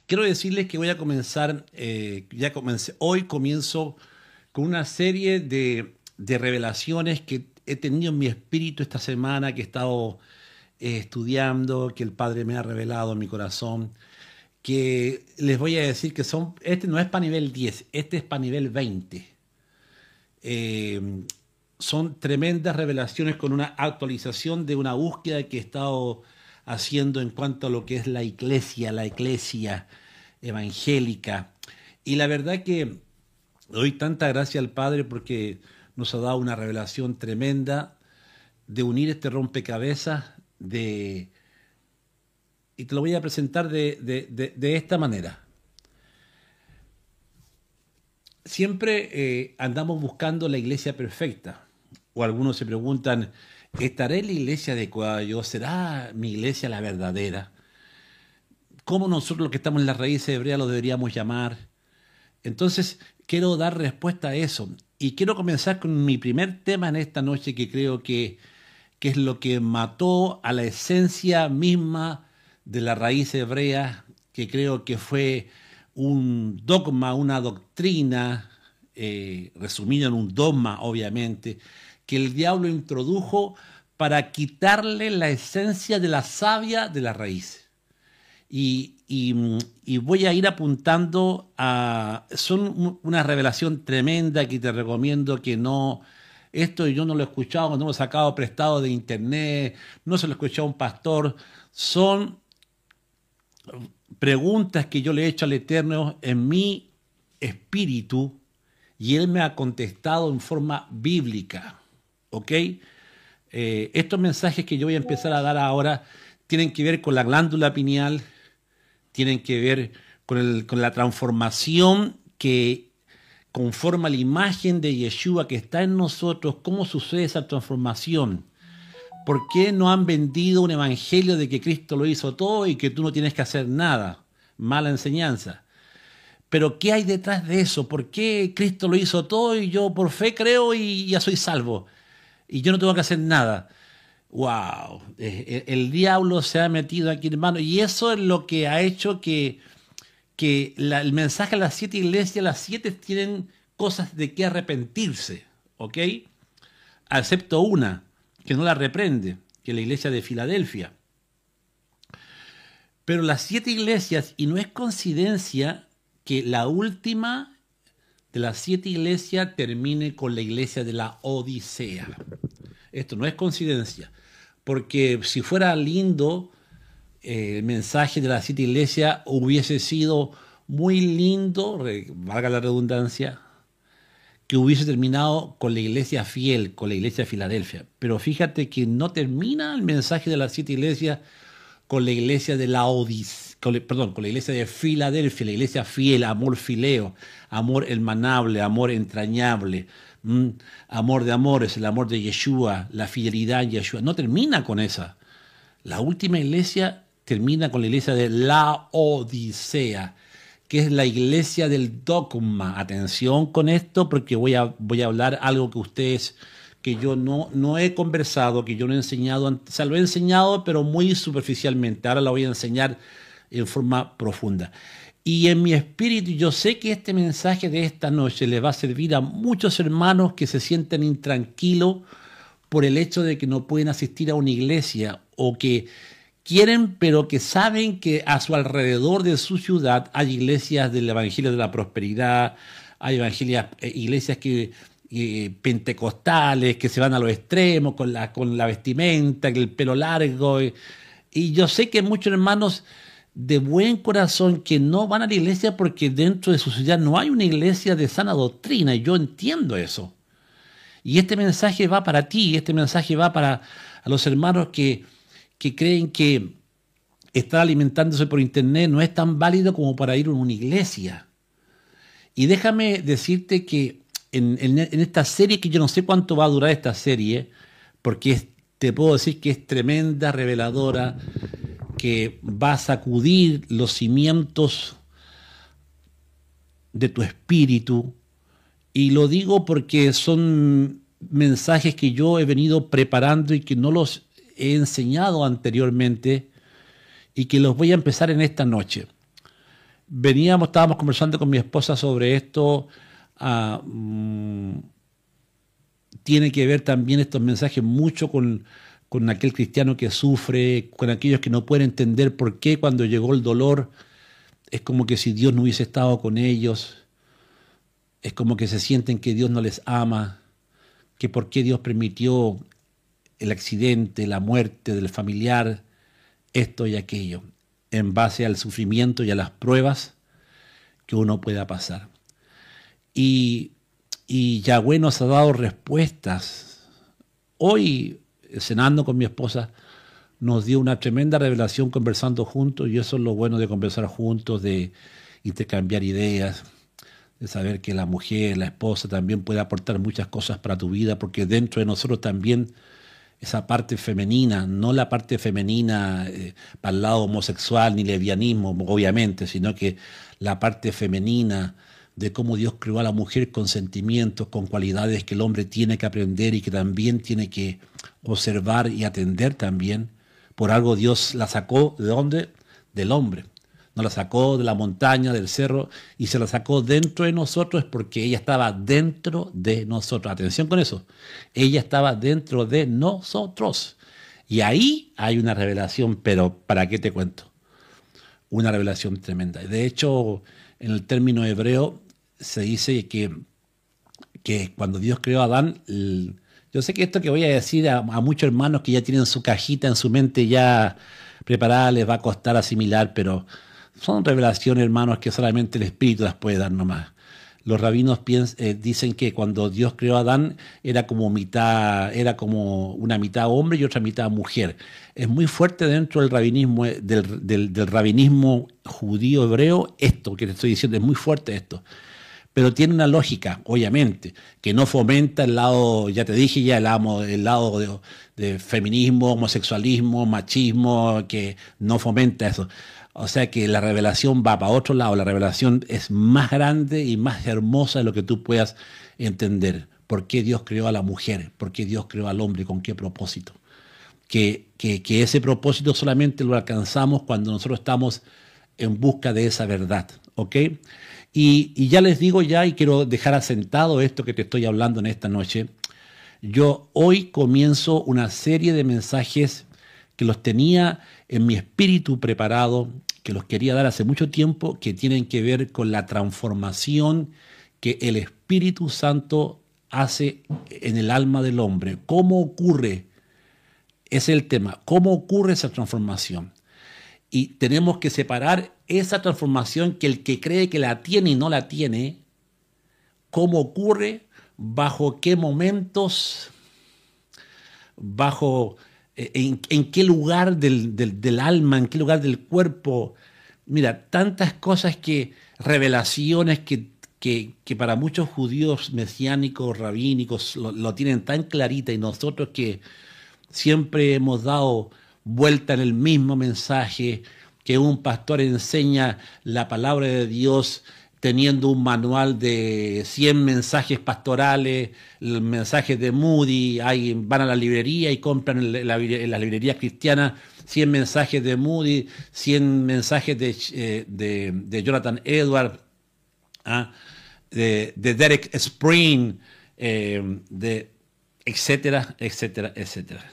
Quiero decirles que voy a comenzar, ya comencé, hoy comienzo con una serie de revelaciones que he tenido en mi espíritu esta semana, que he estado estudiando, que el Padre me ha revelado en mi corazón, que les voy a decir que son, este no es para nivel 10, este es para nivel 20. Eh, Son tremendas revelaciones con una actualización de una búsqueda que he estado haciendo en cuanto a lo que es la iglesia evangélica. Y la verdad que doy tanta gracia al Padre porque nos ha dado una revelación tremenda de unir este rompecabezas y te lo voy a presentar de esta manera. Siempre andamos buscando la iglesia perfecta. O algunos se preguntan, ¿estaré en la iglesia adecuada yo? ¿Será mi iglesia la verdadera? ¿Cómo nosotros los que estamos en las raíces hebreas lo deberíamos llamar? Entonces, quiero dar respuesta a eso. Y quiero comenzar con mi primer tema en esta noche que creo que es lo que mató a la esencia misma de la raíz hebrea, que creo que fue un dogma, una doctrina, resumida en un dogma, obviamente, que el diablo introdujo para quitarle la esencia de la savia de la raíz. Y voy a ir apuntando a... Son una revelación tremenda que te recomiendo que no... Esto yo no lo he escuchado, no lo he sacado prestado de internet, no se lo he escuchado a un pastor. Son preguntas que yo le he hecho al Eterno en mi espíritu y Él me ha contestado en forma bíblica. ¿Ok? Estos mensajes que yo voy a empezar a dar ahora tienen que ver con la glándula pineal, tienen que ver con la transformación que conforma la imagen de Yeshua que está en nosotros. ¿Cómo sucede esa transformación? ¿Por qué no han vendido un evangelio de que Cristo lo hizo todo y que tú no tienes que hacer nada? Mala enseñanza. Pero ¿qué hay detrás de eso? ¿Por qué Cristo lo hizo todo y yo por fe creo y ya soy salvo? Y yo no tengo que hacer nada. ¡Wow! El diablo se ha metido aquí, hermano. Y eso es lo que ha hecho que el mensaje a las 7 iglesias, las 7 tienen cosas de qué arrepentirse. ¿Ok? Excepto una, que no la reprende, que es la iglesia de Filadelfia. Pero las 7 iglesias, y no es coincidencia que la última de las 7 iglesias termine con la iglesia de la Odisea. Esto no es coincidencia, porque si fuera lindo, el mensaje de las 7 iglesias hubiese sido muy lindo, valga la redundancia, que hubiese terminado con la iglesia fiel, con la iglesia de Filadelfia. Pero fíjate que no termina el mensaje de las 7 iglesias con la iglesia de la Odisea, con la iglesia de Filadelfia, la iglesia fiel, amor fileo, amor hermanable, amor entrañable, amor de amores, el amor de Yeshua, la fidelidad en Yeshua. No termina con esa. La última iglesia termina con la iglesia de la Odisea, que es la iglesia del dogma. Atención con esto, porque voy a hablar algo que ustedes, que yo no he conversado, que yo no he enseñado, o sea, lo he enseñado, pero muy superficialmente. Ahora lo voy a enseñar en forma profunda. Y en mi espíritu, yo sé que este mensaje de esta noche le va a servir a muchos hermanos que se sienten intranquilos por el hecho de que no pueden asistir a una iglesia o que quieren, pero que saben que a su alrededor de su ciudad hay iglesias del Evangelio de la Prosperidad, hay iglesias pentecostales que se van a los extremos con la vestimenta, el pelo largo. Y yo sé que muchos hermanos de buen corazón que no van a la iglesia porque dentro de su ciudad no hay una iglesia de sana doctrina, y yo entiendo eso. Y este mensaje va para ti, este mensaje va para a los hermanos que creen que estar alimentándose por internet no es tan válido como para ir a una iglesia. Y déjame decirte que en esta serie, que yo no sé cuánto va a durar esta serie, porque te puedo decir que es tremenda, reveladora, que va a sacudir los cimientos de tu espíritu. Y lo digo porque son mensajes que yo he venido preparando y que no los he enseñado anteriormente y que los voy a empezar en esta noche. estábamos conversando con mi esposa sobre esto. Tiene que ver también estos mensajes mucho con aquel cristiano que sufre, con aquellos que no pueden entender por qué cuando llegó el dolor es como que si Dios no hubiese estado con ellos, es como que se sienten que Dios no les ama, que por qué Dios permitió el accidente, la muerte del familiar, esto y aquello, en base al sufrimiento y a las pruebas que uno pueda pasar. Y, y Yahweh nos ha dado respuestas. Hoy, cenando con mi esposa, nos dio una tremenda revelación conversando juntos, y eso es lo bueno de conversar juntos, de intercambiar ideas, de saber que la mujer, la esposa también puede aportar muchas cosas para tu vida, porque dentro de nosotros también esa parte femenina, no la parte femenina para el lado homosexual ni lesbianismo, obviamente, sino que la parte femenina de cómo Dios creó a la mujer con sentimientos, con cualidades que el hombre tiene que aprender y que también tiene que observar y atender también. Por algo Dios la sacó, ¿de dónde? Del hombre. No la sacó de la montaña, del cerro, y se la sacó dentro de nosotros, es porque ella estaba dentro de nosotros. Atención con eso. Ella estaba dentro de nosotros. Y ahí hay una revelación, pero ¿para qué te cuento? Una revelación tremenda. De hecho, en el término hebreo se dice que cuando Dios creó a Adán, yo sé que esto que voy a decir a muchos hermanos que ya tienen su cajita en su mente ya preparada les va a costar asimilar, pero son revelaciones, hermanos, que solamente el Espíritu las puede dar nomás. Los rabinos dicen que cuando Dios creó a Adán era como una mitad hombre y otra mitad mujer. Es muy fuerte dentro del rabinismo, del rabinismo judío hebreo, esto que te estoy diciendo, es muy fuerte esto. Pero tiene una lógica, obviamente, que no fomenta el lado, ya te dije ya, el lado de feminismo, homosexualismo, machismo, que no fomenta eso. O sea que la revelación va para otro lado, la revelación es más grande y más hermosa de lo que tú puedas entender. ¿Por qué Dios creó a la mujer? ¿Por qué Dios creó al hombre? ¿Con qué propósito? Que ese propósito solamente lo alcanzamos cuando nosotros estamos en busca de esa verdad, ¿ok? Y ya les digo ya, y quiero dejar asentado esto que te estoy hablando en esta noche, yo hoy comienzo una serie de mensajes que los tenía en mi espíritu preparado, que los quería dar hace mucho tiempo, que tienen que ver con la transformación que el Espíritu Santo hace en el alma del hombre. ¿Cómo ocurre? Ese es el tema. ¿Cómo ocurre esa transformación? Y tenemos que separar esa transformación que el que cree que la tiene y no la tiene, cómo ocurre, bajo qué momentos, en qué lugar del alma, en qué lugar del cuerpo. Mira, tantas cosas revelaciones que para muchos judíos mesiánicos, rabínicos, lo tienen tan clarita, y nosotros que siempre hemos dado vuelta en el mismo mensaje, que un pastor enseña la palabra de Dios teniendo un manual de 100 mensajes pastorales, mensajes de Moody, van a la librería y compran en las librerías cristianas 100 mensajes de Moody, 100 mensajes de Jonathan Edwards, de Derek Spring, etcétera, etcétera, etcétera.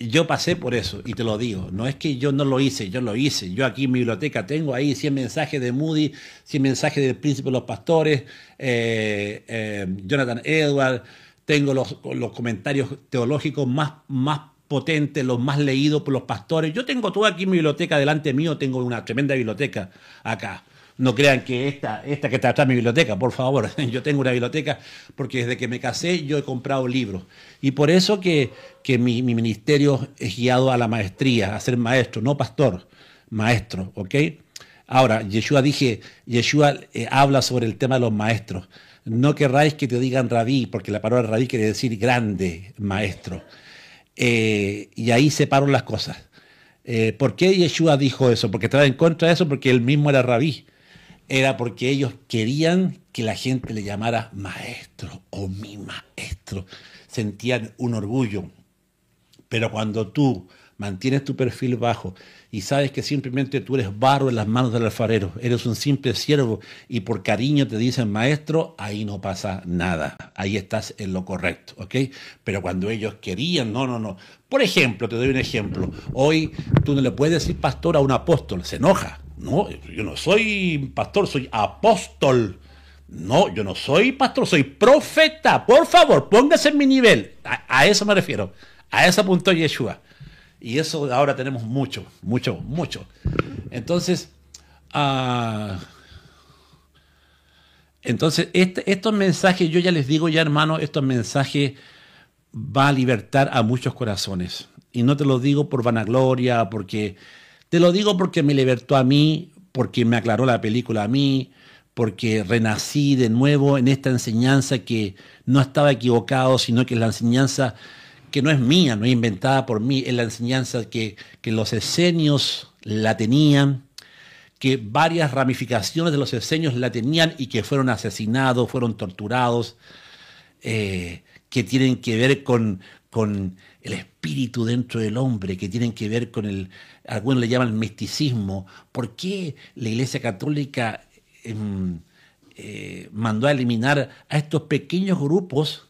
Yo pasé por eso y te lo digo, no es que yo no lo hice, yo lo hice. Yo aquí en mi biblioteca tengo ahí 100 mensajes de Moody, 100 mensajes del Príncipe de los Pastores, Jonathan Edwards, tengo los comentarios teológicos más potentes, los más leídos por los pastores. Yo tengo todo aquí en mi biblioteca, delante mío tengo una tremenda biblioteca acá. No crean que esta que está atrás de mi biblioteca, por favor. Yo tengo una biblioteca porque desde que me casé yo he comprado libros. Y por eso que mi ministerio es guiado a la maestría, a ser maestro, no pastor, maestro, ¿ok? Ahora, Yeshua habla sobre el tema de los maestros. No querráis que te digan rabí, porque la palabra rabí quiere decir grande, maestro. Y ahí separo las cosas. ¿Por qué Yeshua dijo eso? Porque estaba en contra de eso, porque él mismo era rabí. Era porque ellos querían que la gente le llamara maestro o mi maestro. Sentían un orgullo. Pero cuando tú mantienes tu perfil bajo y sabes que simplemente tú eres barro en las manos del alfarero, eres un simple siervo y por cariño te dicen maestro, ahí no pasa nada, ahí estás en lo correcto, ¿ok? Pero cuando ellos querían, no, no, no. Por ejemplo, te doy un ejemplo, hoy tú no le puedes decir pastor a un apóstol, se enoja, no, yo no soy pastor, soy apóstol. No, yo no soy pastor, soy profeta. Por favor, póngase en mi nivel. A eso me refiero. A eso apuntó Yeshua. Y eso ahora tenemos mucho, mucho, mucho. Entonces, estos mensajes, yo ya les digo ya, hermano, estos mensajes van a libertar a muchos corazones. Y no te lo digo por vanagloria, te lo digo porque me libertó a mí, porque me aclaró la película a mí, porque renací de nuevo en esta enseñanza que no estaba equivocado, sino que es la enseñanza que no es mía, no es inventada por mí, es la enseñanza que los esenios la tenían, que varias ramificaciones de los esenios la tenían y que fueron asesinados, fueron torturados, que tienen que ver con el espíritu dentro del hombre, que tienen que ver con algunos le llaman el misticismo. ¿Por qué la Iglesia Católica mandó a eliminar a estos pequeños grupos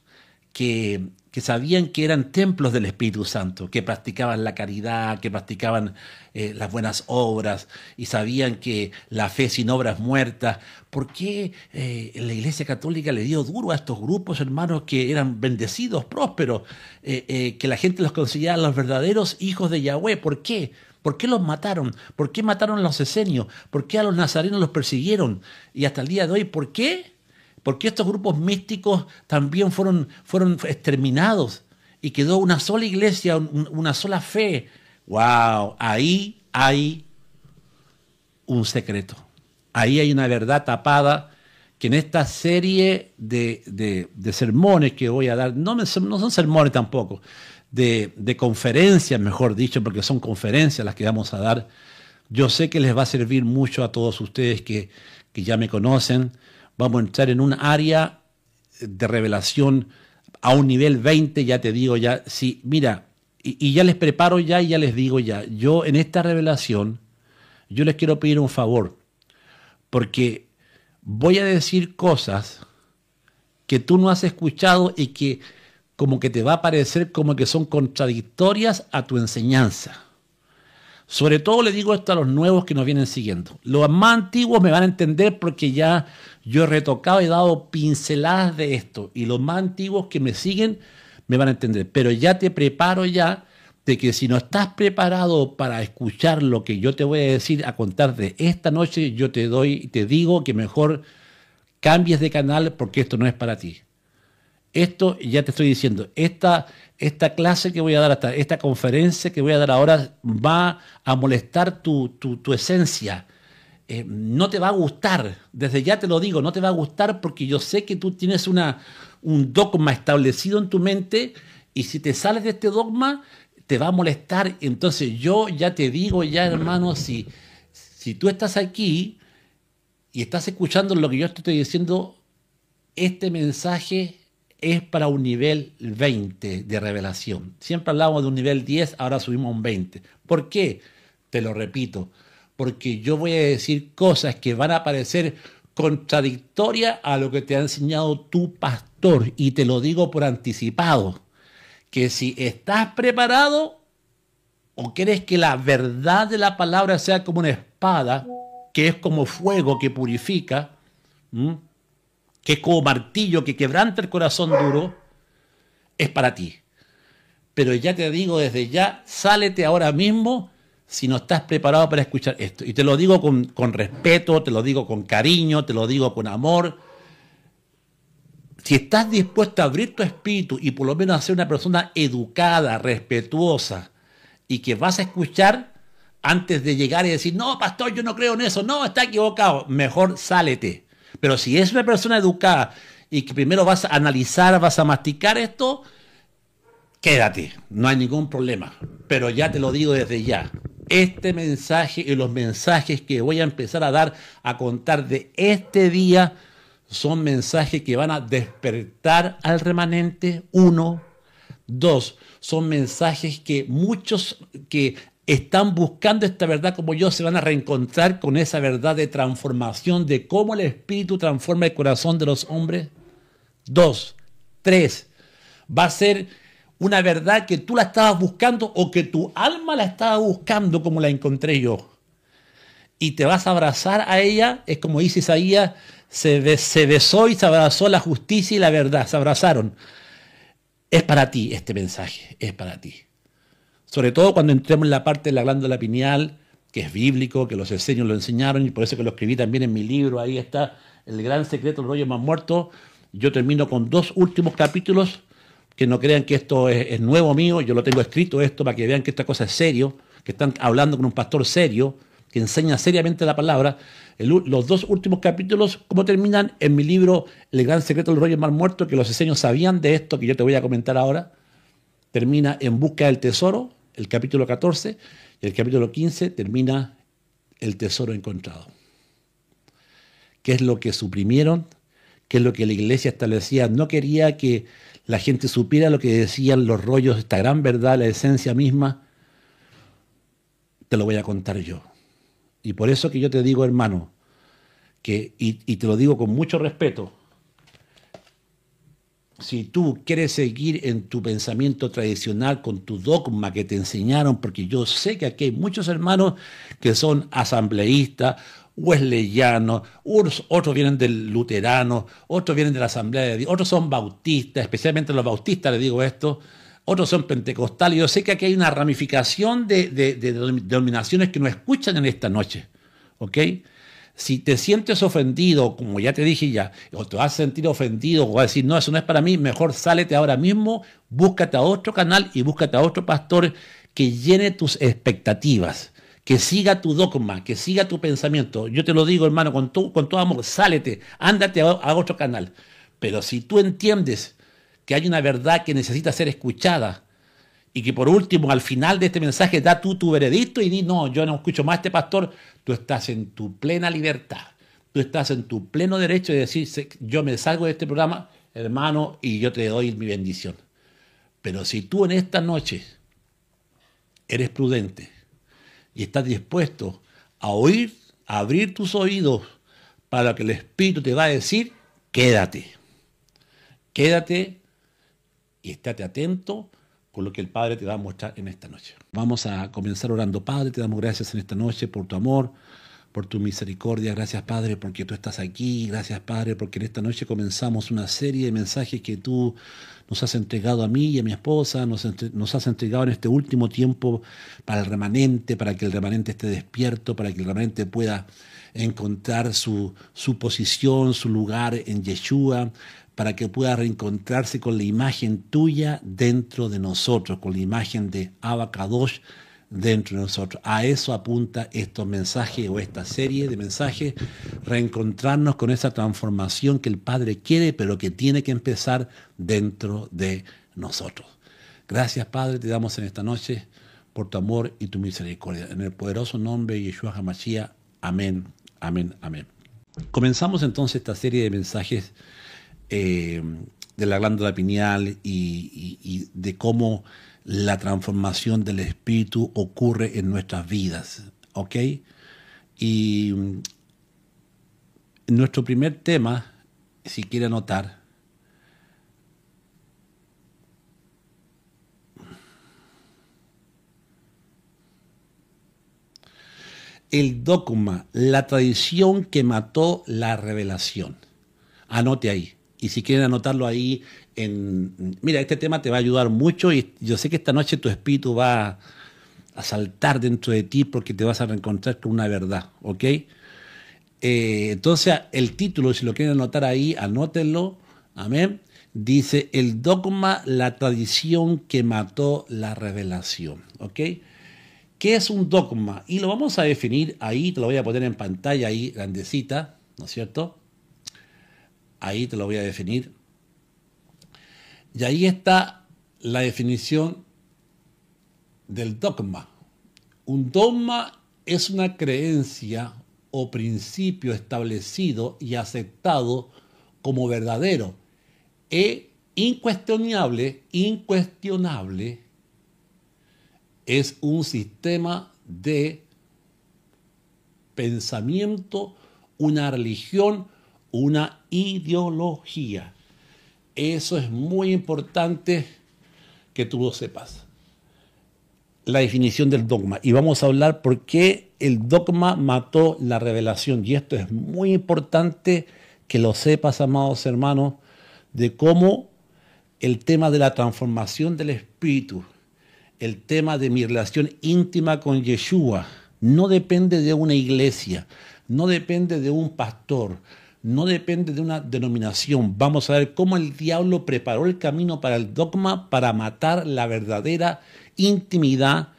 que sabían que eran templos del Espíritu Santo, que practicaban la caridad, que practicaban las buenas obras y sabían que la fe sin obras muertas? ¿Por qué la Iglesia Católica le dio duro a estos grupos, hermanos, que eran bendecidos, prósperos, que la gente los consideraba los verdaderos hijos de Yahweh? ¿Por qué? ¿Por qué los mataron? ¿Por qué mataron a los esenios? ¿Por qué a los nazarenos los persiguieron? Y hasta el día de hoy, ¿por qué? Porque estos grupos místicos también fueron exterminados y quedó una sola iglesia, una sola fe. ¡Wow! Ahí hay un secreto. Ahí hay una verdad tapada que en esta serie de sermones que voy a dar, no son sermones tampoco, de conferencias, mejor dicho, porque son conferencias las que vamos a dar. Yo sé que les va a servir mucho a todos ustedes que ya me conocen. Vamos a entrar en un área de revelación a un nivel 20, ya te digo ya. Sí, mira, y ya les preparo ya y ya les digo ya. Yo en esta revelación, yo les quiero pedir un favor, porque voy a decir cosas que tú no has escuchado y que como que te va a parecer como que son contradictorias a tu enseñanza. Sobre todo le digo esto a los nuevos que nos vienen siguiendo. Los más antiguos me van a entender porque ya yo he retocado y he dado pinceladas de esto. Y los más antiguos que me siguen me van a entender. Pero ya te preparo ya de que si no estás preparado para escuchar lo que yo te voy a decir, a contar de esta noche, yo te digo que mejor cambies de canal porque esto no es para ti. Esto ya te estoy diciendo, esta clase que voy a dar, esta conferencia que voy a dar ahora va a molestar tu esencia. No te va a gustar, desde ya te lo digo, no te va a gustar porque yo sé que tú tienes un dogma establecido en tu mente y si te sales de este dogma te va a molestar. Entonces yo ya te digo ya, hermano, si tú estás aquí y estás escuchando lo que yo te estoy diciendo, este mensaje es para un nivel 20 de revelación. Siempre hablábamos de un nivel 10, ahora subimos a un 20. ¿Por qué? Te lo repito, porque yo voy a decir cosas que van a parecer contradictorias a lo que te ha enseñado tu pastor, y te lo digo por anticipado, que si estás preparado o quieres que la verdad de la palabra sea como una espada, que es como fuego que purifica, que es como martillo que quebranta el corazón duro, es para ti. Pero ya te digo desde ya, sálete ahora mismo si no estás preparado para escuchar esto. Y te lo digo con respeto, te lo digo con cariño, te lo digo con amor. Si estás dispuesto a abrir tu espíritu y por lo menos a ser una persona educada, respetuosa, y que vas a escuchar antes de llegar y decir, no, pastor, yo no creo en eso, no, está equivocado, mejor sálete. Pero si es una persona educada y que primero vas a analizar, vas a masticar esto, quédate, no hay ningún problema. Pero ya te lo digo desde ya, este mensaje y los mensajes que voy a empezar a dar, a contar de este día, son mensajes que van a despertar al remanente, 1. 2, son mensajes que muchos que están buscando esta verdad como yo se van a reencontrar con esa verdad de transformación, de cómo el Espíritu transforma el corazón de los hombres. 2, 3. Va a ser una verdad que tú la estabas buscando o que tu alma la estaba buscando como la encontré yo. Y te vas a abrazar a ella, es como dice Isaías, se besó y se abrazó la justicia y la verdad, se abrazaron. Es para ti este mensaje, es para ti. Sobre todo cuando entremos en la parte de la glándula pineal, que es bíblico, que los esenios lo enseñaron y por eso que lo escribí también en mi libro, ahí está el gran secreto del rollo más muerto. Yo termino con 2 últimos capítulos, que no crean que esto es nuevo mío, yo lo tengo escrito esto para que vean que esta cosa es serio, que están hablando con un pastor serio, que enseña seriamente la palabra. Los 2 últimos capítulos, ¿cómo terminan? En mi libro El gran secreto del rollo más muerto, que los esenios sabían de esto, que yo te voy a comentar ahora. Termina en busca del tesoro, el capítulo 14, y el capítulo 15 termina el tesoro encontrado. ¿Qué es lo que suprimieron? ¿Qué es lo que la iglesia establecía? No quería que la gente supiera lo que decían los rollos, esta gran verdad, la esencia misma. Te lo voy a contar yo. Y por eso que yo te digo, hermano, y te lo digo con mucho respeto, si tú quieres seguir en tu pensamiento tradicional con tu dogma que te enseñaron, porque yo sé que aquí hay muchos hermanos que son asambleístas, wesleyanos, otros vienen del luterano, otros vienen de la Asamblea de Dios, otros son bautistas, especialmente los bautistas les digo esto, otros son pentecostales. Yo sé que aquí hay una ramificación de denominaciones que nos escuchan en esta noche, ¿ok? Si te sientes ofendido, como ya te dije ya, o te vas a sentir ofendido, o vas a decir, no, eso no es para mí, mejor sálete ahora mismo, búscate a otro canal y búscate a otro pastor que llene tus expectativas, que siga tu dogma, que siga tu pensamiento. Yo te lo digo, hermano, con todo amor, sálete, ándate a otro canal. Pero si tú entiendes que hay una verdad que necesita ser escuchada, y que por último, al final de este mensaje, da tú tu veredicto y di, no, yo no escucho más a este pastor, tú estás en tu plena libertad, tú estás en tu pleno derecho de decir, yo me salgo de este programa, hermano, y yo te doy mi bendición. Pero si tú en esta noche eres prudente y estás dispuesto a oír, a abrir tus oídos para lo que el Espíritu te va a decir, quédate. Quédate y estate atento con lo que el Padre te va a mostrar en esta noche. Vamos a comenzar orando. Padre, te damos gracias en esta noche por tu amor, por tu misericordia. Gracias, Padre, porque tú estás aquí. Gracias, Padre, porque en esta noche comenzamos una serie de mensajes que tú nos has entregado a mí y a mi esposa, nos has entregado en este último tiempo para el remanente, para que el remanente esté despierto, para que el remanente pueda encontrar su posición, su lugar en Yeshua, para que pueda reencontrarse con la imagen tuya dentro de nosotros, con la imagen de Abba Kadosh dentro de nosotros. A eso apunta estos mensajes o esta serie de mensajes, reencontrarnos con esa transformación que el Padre quiere, pero que tiene que empezar dentro de nosotros. Gracias, Padre, te damos en esta noche por tu amor y tu misericordia. En el poderoso nombre de Yeshua HaMashiach. Amén, amén, amén. Comenzamos entonces esta serie de mensajes de la glándula pineal y de cómo la transformación del espíritu ocurre en nuestras vidas, ¿ok? Y nuestro primer tema, si quiere anotar, el dogma, la tradición que mató la revelación. Anote ahí. Y si quieren anotarlo ahí, mira, este tema te va a ayudar mucho y yo sé que esta noche tu espíritu va a saltar dentro de ti porque te vas a reencontrar con una verdad, ¿ok? Entonces, el título, si lo quieren anotar ahí, anótenlo, amén. Dice, el dogma, la tradición que mató la revelación, ¿ok? ¿Qué es un dogma? Y lo vamos a definir ahí, te lo voy a poner en pantalla ahí, grandecita, ¿no es cierto? Ahí te lo voy a definir. Y ahí está la definición del dogma. Un dogma es una creencia o principio establecido y aceptado como verdadero e incuestionable es un sistema de pensamiento, una religión, una ideología. Eso es muy importante que tú lo sepas. La definición del dogma. Y vamos a hablar por qué el dogma mató la revelación. Y esto es muy importante que lo sepas, amados hermanos, de cómo el tema de la transformación del espíritu, el tema de mi relación íntima con Yeshua, no depende de una iglesia, no depende de un pastor, no depende de una denominación. Vamos a ver cómo el diablo preparó el camino para el dogma, para matar la verdadera intimidad,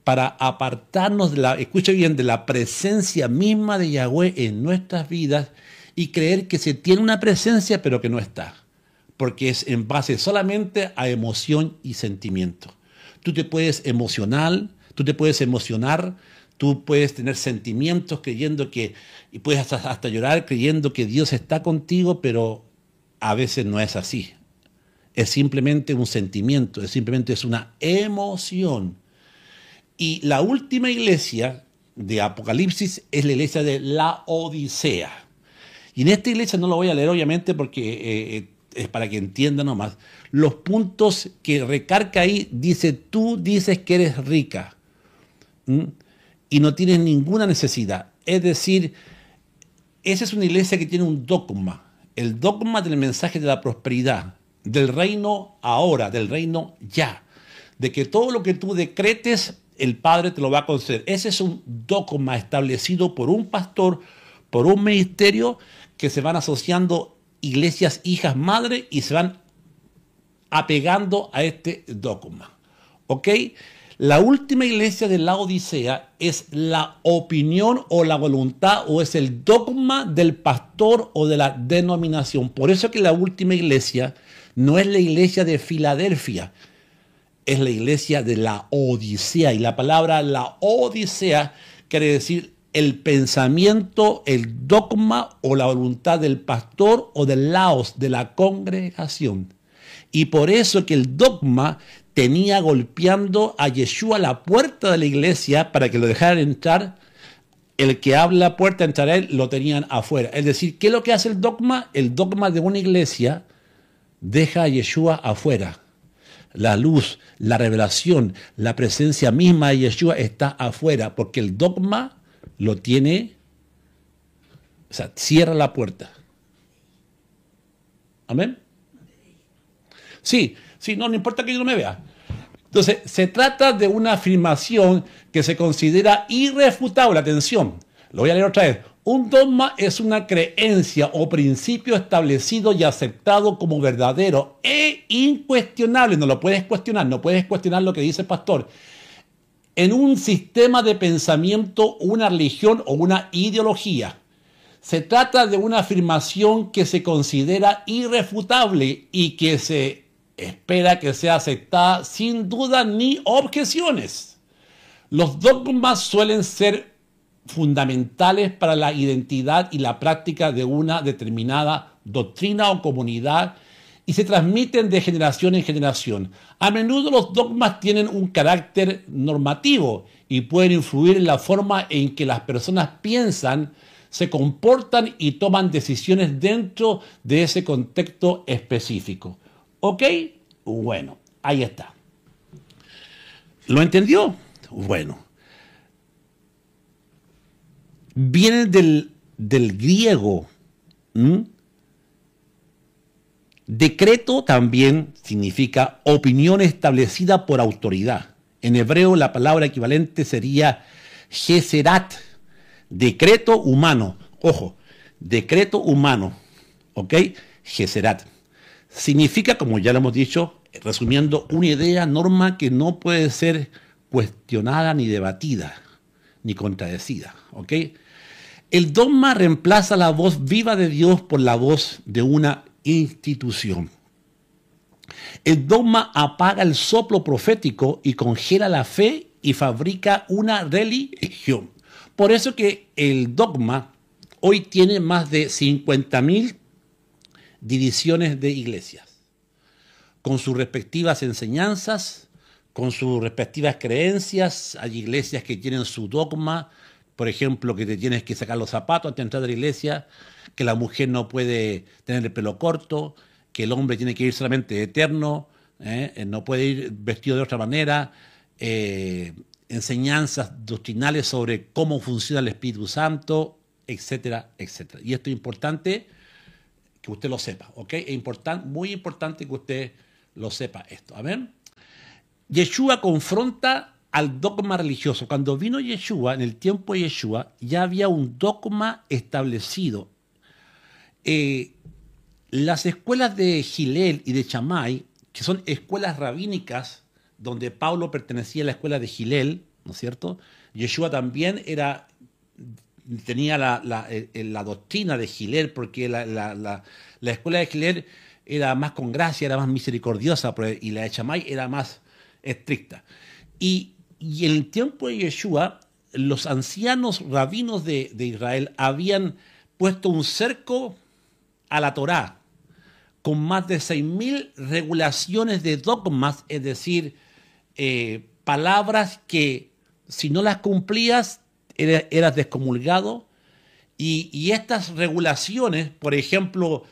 para apartarnos de la, escuche bien, de la presencia misma de Yahweh en nuestras vidas y creer que se tiene una presencia pero que no está, porque es en base solamente a emoción y sentimiento. Tú te puedes emocionar, tú puedes tener sentimientos creyendo que, y puedes hasta llorar creyendo que Dios está contigo, pero a veces no es así. Es simplemente un sentimiento, simplemente es una emoción. Y la última iglesia de Apocalipsis es la iglesia de la Odisea. Y en esta iglesia no lo voy a leer obviamente porque es para que entiendan nomás. Los puntos que recarga ahí dice, tú dices que eres rica. Y no tienes ninguna necesidad. Es decir, esa es una iglesia que tiene un dogma, el dogma del mensaje de la prosperidad, del reino ahora, del reino ya, de que todo lo que tú decretes, el Padre te lo va a conceder. Ese es un dogma establecido por un pastor, por un ministerio, que se van asociando iglesias hijas madre y se van apegando a este dogma. ¿Ok? La última iglesia de la Odisea es la opinión o la voluntad o es el dogma del pastor o de la denominación. Por eso que la última iglesia no es la iglesia de Filadelfia, es la iglesia de la Odisea. Y la palabra la Odisea quiere decir el pensamiento, el dogma o la voluntad del pastor o del laos, de la congregación. Y por eso que el dogma tenía golpeando a Yeshua a la puerta de la iglesia para que lo dejaran entrar. El que abre la puerta, entrará él, lo tenían afuera. Es decir, ¿qué es lo que hace el dogma? El dogma de una iglesia deja a Yeshua afuera. La luz, la revelación, la presencia misma de Yeshua está afuera, porque el dogma lo tiene, o sea, cierra la puerta. ¿Amén? Sí, no importa que yo no me vea. Entonces, se trata de una afirmación que se considera irrefutable. Atención, lo voy a leer otra vez. Un dogma es una creencia o principio establecido y aceptado como verdadero e incuestionable. No lo puedes cuestionar, no puedes cuestionar lo que dice el pastor. En un sistema de pensamiento, una religión o una ideología. Se trata de una afirmación que se considera irrefutable y que se espera que sea aceptada sin duda ni objeciones. Los dogmas suelen ser fundamentales para la identidad y la práctica de una determinada doctrina o comunidad y se transmiten de generación en generación. A menudo los dogmas tienen un carácter normativo y pueden influir en la forma en que las personas piensan, se comportan y toman decisiones dentro de ese contexto específico. ¿Ok? Bueno, ahí está. ¿Lo entendió? Bueno. Viene del griego. Decreto también significa opinión establecida por autoridad. En hebreo la palabra equivalente sería geserat, decreto humano. Ojo, decreto humano. ¿Ok? Geserat. Significa, como ya lo hemos dicho, resumiendo, una idea, norma que no puede ser cuestionada ni debatida, ni contradecida. ¿Ok? El dogma reemplaza la voz viva de Dios por la voz de una institución. El dogma apaga el soplo profético y congela la fe y fabrica una religión. Por eso que el dogma hoy tiene más de 50.000 divisiones de iglesias, con sus respectivas enseñanzas, con sus respectivas creencias. Hay iglesias que tienen su dogma, por ejemplo, que te tienes que sacar los zapatos antes de entrar a la iglesia, que la mujer no puede tener el pelo corto, que el hombre tiene que ir solamente eterno, no puede ir vestido de otra manera, enseñanzas doctrinales sobre cómo funciona el Espíritu Santo, etcétera, etcétera. Y esto es importante que usted lo sepa, ¿ok? Es muy importante que usted lo sepa esto. Amén. Yeshua confronta al dogma religioso. Cuando vino Yeshua, en el tiempo de Yeshua, ya había un dogma establecido. Las escuelas de Hillel y de Shammai, que son escuelas rabínicas, donde Pablo pertenecía a la escuela de Hillel, ¿no es cierto? Yeshua también tenía la doctrina de Hillel, porque la escuela de Hillel era más con gracia, era más misericordiosa, y la de Shammai era más estricta. Y en el tiempo de Yeshua, los ancianos rabinos de Israel habían puesto un cerco a la Torá con más de 6.000 regulaciones de dogmas, es decir, palabras que si no las cumplías eras descomulgado. Y estas regulaciones, por ejemplo,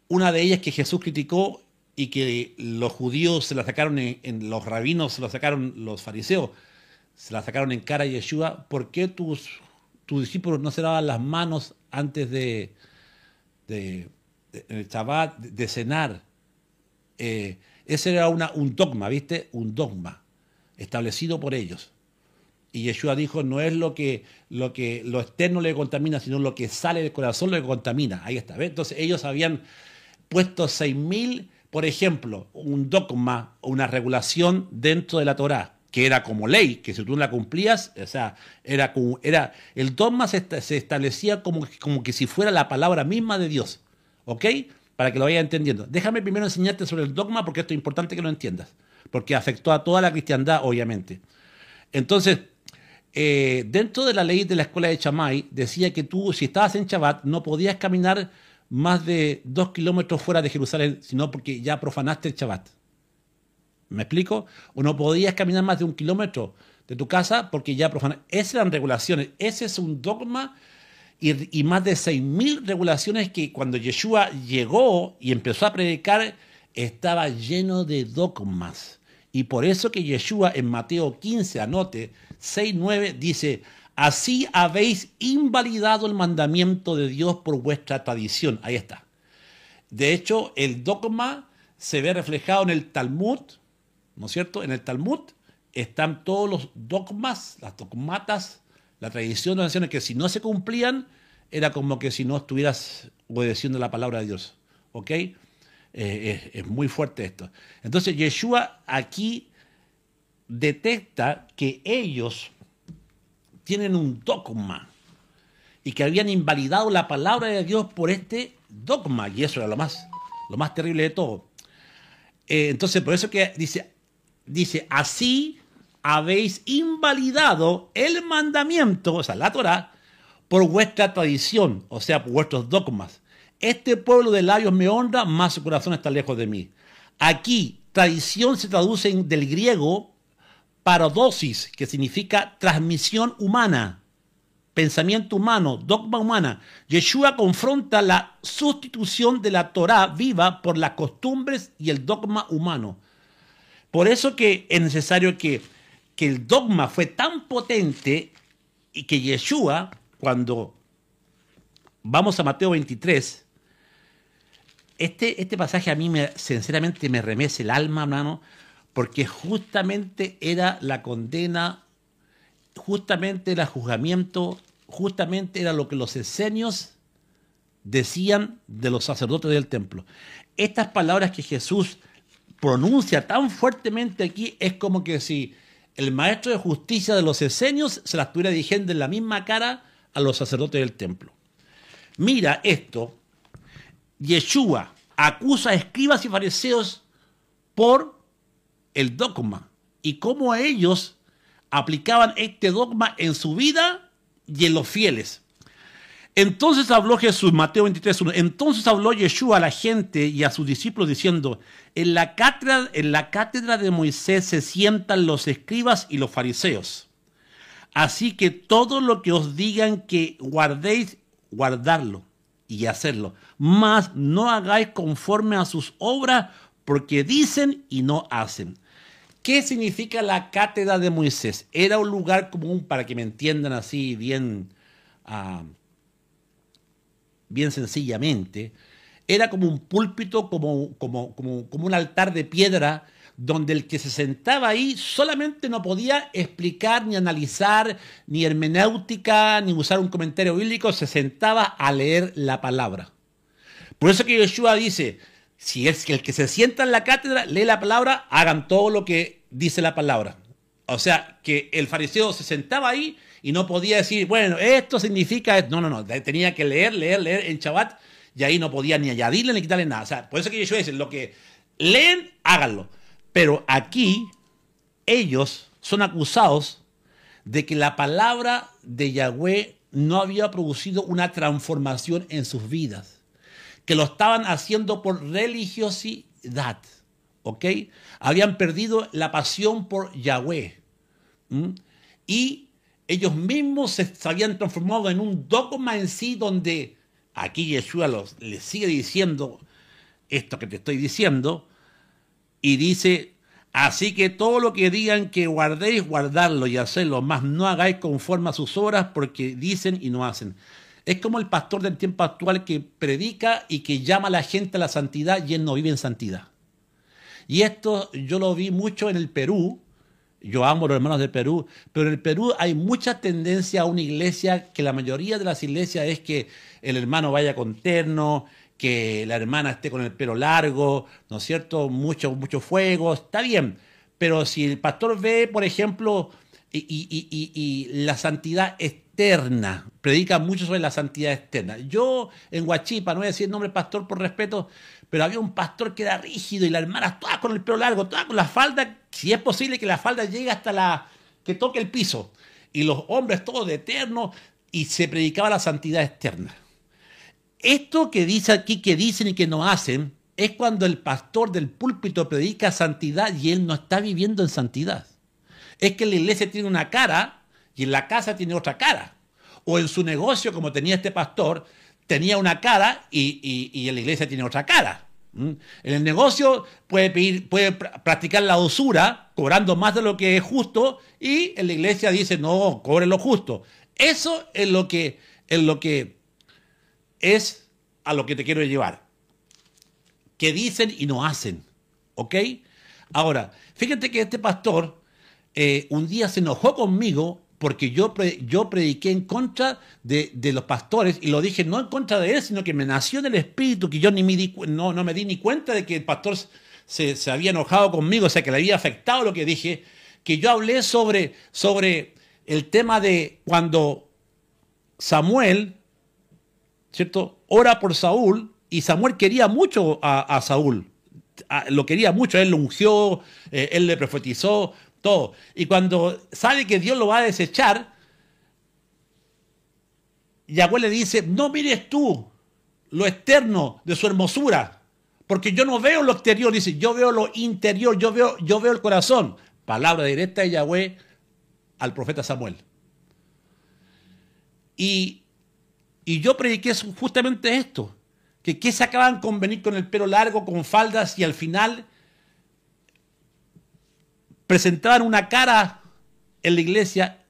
una de ellas que Jesús criticó y que los judíos se la sacaron los rabinos se la sacaron, los fariseos se la sacaron en cara a Yeshua: ¿por qué tus discípulos no se lavan las manos antes en el Shabbat de cenar? Ese era un dogma, ¿viste? Un dogma establecido por ellos. Y Yeshua dijo: no es lo externo le contamina, sino lo que sale del corazón lo que contamina. Ahí está, ¿ves? Entonces ellos habían puesto 6.000, por ejemplo, un dogma, una regulación dentro de la Torá, que era como ley, que si tú no la cumplías, o sea, el dogma se establecía como que si fuera la palabra misma de Dios, ¿ok? Para que lo vayas entendiendo. Déjame primero enseñarte sobre el dogma, porque esto es importante que lo entiendas, porque afectó a toda la cristiandad, obviamente. Entonces, dentro de la ley de la escuela de Shammai, decía que tú, si estabas en Shabbat, no podías caminar más de 2 kilómetros fuera de Jerusalén, sino porque ya profanaste el Shabbat. ¿Me explico? O no podías caminar más de 1 kilómetro de tu casa porque ya profanaste. Esas eran regulaciones. Ese es un dogma y más de 6.000 regulaciones que cuando Yeshua llegó y empezó a predicar, estaba lleno de dogmas. Y por eso que Yeshua en Mateo 15, anote, 6:9, dice: así habéis invalidado el mandamiento de Dios por vuestra tradición. Ahí está. De hecho, el dogma se ve reflejado en el Talmud, ¿no es cierto? En el Talmud están todos los dogmas, las dogmatas, la tradición de las naciones, que si no se cumplían, era como que si no estuvieras obedeciendo la palabra de Dios. ¿Ok? Es muy fuerte esto. Entonces, Yeshua aquí detecta que ellos tienen un dogma y que habían invalidado la palabra de Dios por este dogma, y eso era lo más terrible de todo. Entonces, por eso que dice: así habéis invalidado el mandamiento, o sea, la Torá, por vuestra tradición, o sea, por vuestros dogmas. Este pueblo de labios me honra, mas su corazón está lejos de mí. Aquí, tradición se traduce del griego parodosis, que significa transmisión humana, pensamiento humano, dogma humana. Yeshua confronta la sustitución de la Torá viva por las costumbres y el dogma humano. Por eso que es necesario que el dogma fue tan potente y que Yeshua, cuando vamos a Mateo 23, este pasaje a mí sinceramente me remece el alma, hermano, porque justamente era la condena, justamente era el juzgamiento, justamente era lo que los esenios decían de los sacerdotes del templo. Estas palabras que Jesús pronuncia tan fuertemente aquí es como que si el maestro de justicia de los esenios se las estuviera diciendo en la misma cara a los sacerdotes del templo. Mira esto: Yeshua acusa a escribas y fariseos por el dogma y cómo ellos aplicaban este dogma en su vida y en los fieles. Entonces habló Jesús, Mateo 23:1. Entonces habló Yeshua a la gente y a sus discípulos diciendo: en la cátedra de Moisés se sientan los escribas y los fariseos. Así que todo lo que os digan que guardéis, guardarlo y hacerlo. Mas no hagáis conforme a sus obras, porque dicen y no hacen. ¿Qué significa la cátedra de Moisés? Era un lugar común, para que me entiendan así bien, bien sencillamente. Era como un púlpito, como un altar de piedra, donde el que se sentaba ahí solamente no podía explicar, ni analizar, ni hermenéutica, ni usar un comentario bíblico, se sentaba a leer la palabra. Por eso que Yeshua dice: si es que el que se sienta en la cátedra lee la palabra, hagan todo lo que dice la palabra. O sea, que el fariseo se sentaba ahí y no podía decir, bueno, esto significa... No, tenía que leer en Shabbat, y ahí no podía ni añadirle ni quitarle nada. O sea, por eso que Yeshua dice, lo que leen, háganlo. Pero aquí ellos son acusados de que la palabra de Yahweh no había producido una transformación en sus vidas, que lo estaban haciendo por religiosidad, ¿ok? Habían perdido la pasión por Yahweh. Y ellos mismos se habían transformado en un dogma en sí, donde aquí Yeshua les sigue diciendo esto que te estoy diciendo, y dice: así que todo lo que digan que guardéis, guardarlo y hacerlo, mas no hagáis conforme a sus obras, porque dicen y no hacen. Es como el pastor del tiempo actual que predica y que llama a la gente a la santidad y él no vive en santidad. Y esto yo lo vi mucho en el Perú. Yo amo a los hermanos de Perú, pero en el Perú hay mucha tendencia a una iglesia, que la mayoría de las iglesias es que el hermano vaya con terno, que la hermana esté con el pelo largo, ¿no es cierto? Mucho fuego, está bien. Pero si el pastor ve, por ejemplo, y la santidad externa, predica mucho sobre la santidad externa. Yo en Huachipa, no voy a decir el nombre del pastor por respeto, pero había un pastor que era rígido y las hermanas todas con el pelo largo, todas con la falda, si es posible que la falda llegue hasta que toque el piso. Y los hombres todos de eterno, y se predicaba la santidad externa. Esto que dice aquí, que dicen y que no hacen, es cuando el pastor del púlpito predica santidad y él no está viviendo en santidad. Es que la iglesia tiene una cara y en la casa tiene otra cara. O en su negocio, como tenía este pastor, tenía una cara y en la iglesia tiene otra cara. En el negocio puede practicar la usura, cobrando más de lo que es justo, y en la iglesia dice, no, cobre lo justo. Eso es lo que es a lo que te quiero llevar. Que dicen y no hacen. ¿Ok? Ahora, fíjate que este pastor un día se enojó conmigo porque yo prediqué en contra de los pastores, y lo dije no en contra de él, sino que me nació en el espíritu, que yo no me di ni cuenta de que el pastor se había enojado conmigo, o sea, que le había afectado lo que dije, que yo hablé sobre el tema de cuando Samuel, ¿cierto?, ora por Saúl, y Samuel quería mucho a Saúl, lo quería mucho, él lo ungió, él le profetizó, todo. Y cuando sabe que Dios lo va a desechar, Yahweh le dice, no mires tú lo externo de su hermosura, porque yo no veo lo exterior, dice, yo veo lo interior, yo veo el corazón. Palabra directa de Yahweh al profeta Samuel. Y yo prediqué justamente esto, que se acaban con venir con el pelo largo, con faldas, y al final presentaban una cara en la iglesia,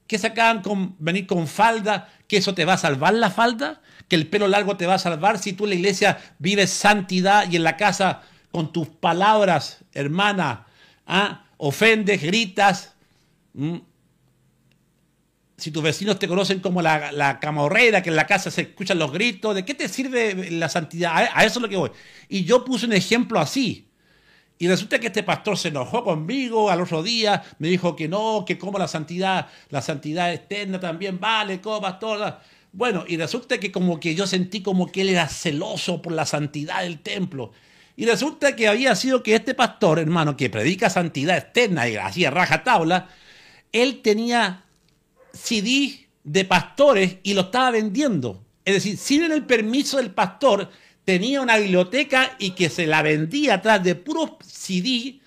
que se acaban con venir con falda, que eso te va a salvar la falda, que el pelo largo te va a salvar si tú en la iglesia vives santidad y en la casa con tus palabras, hermana, ofendes, gritas. Si tus vecinos te conocen como la camorrera, que en la casa se escuchan los gritos, ¿de qué te sirve la santidad? A eso es lo que voy. Y yo puse un ejemplo así. Y resulta que este pastor se enojó conmigo al otro día, me dijo que no, que como la santidad externa también vale, como pastor. Bueno, y resulta que como que yo sentí como que él era celoso por la santidad del templo. Y resulta que había sido que este pastor, hermano, que predica santidad externa y hacía rajatabla, él tenía CD de pastores y lo estaba vendiendo. Es decir, sin el permiso del pastor, tenía una biblioteca y que se la vendía atrás de puros CD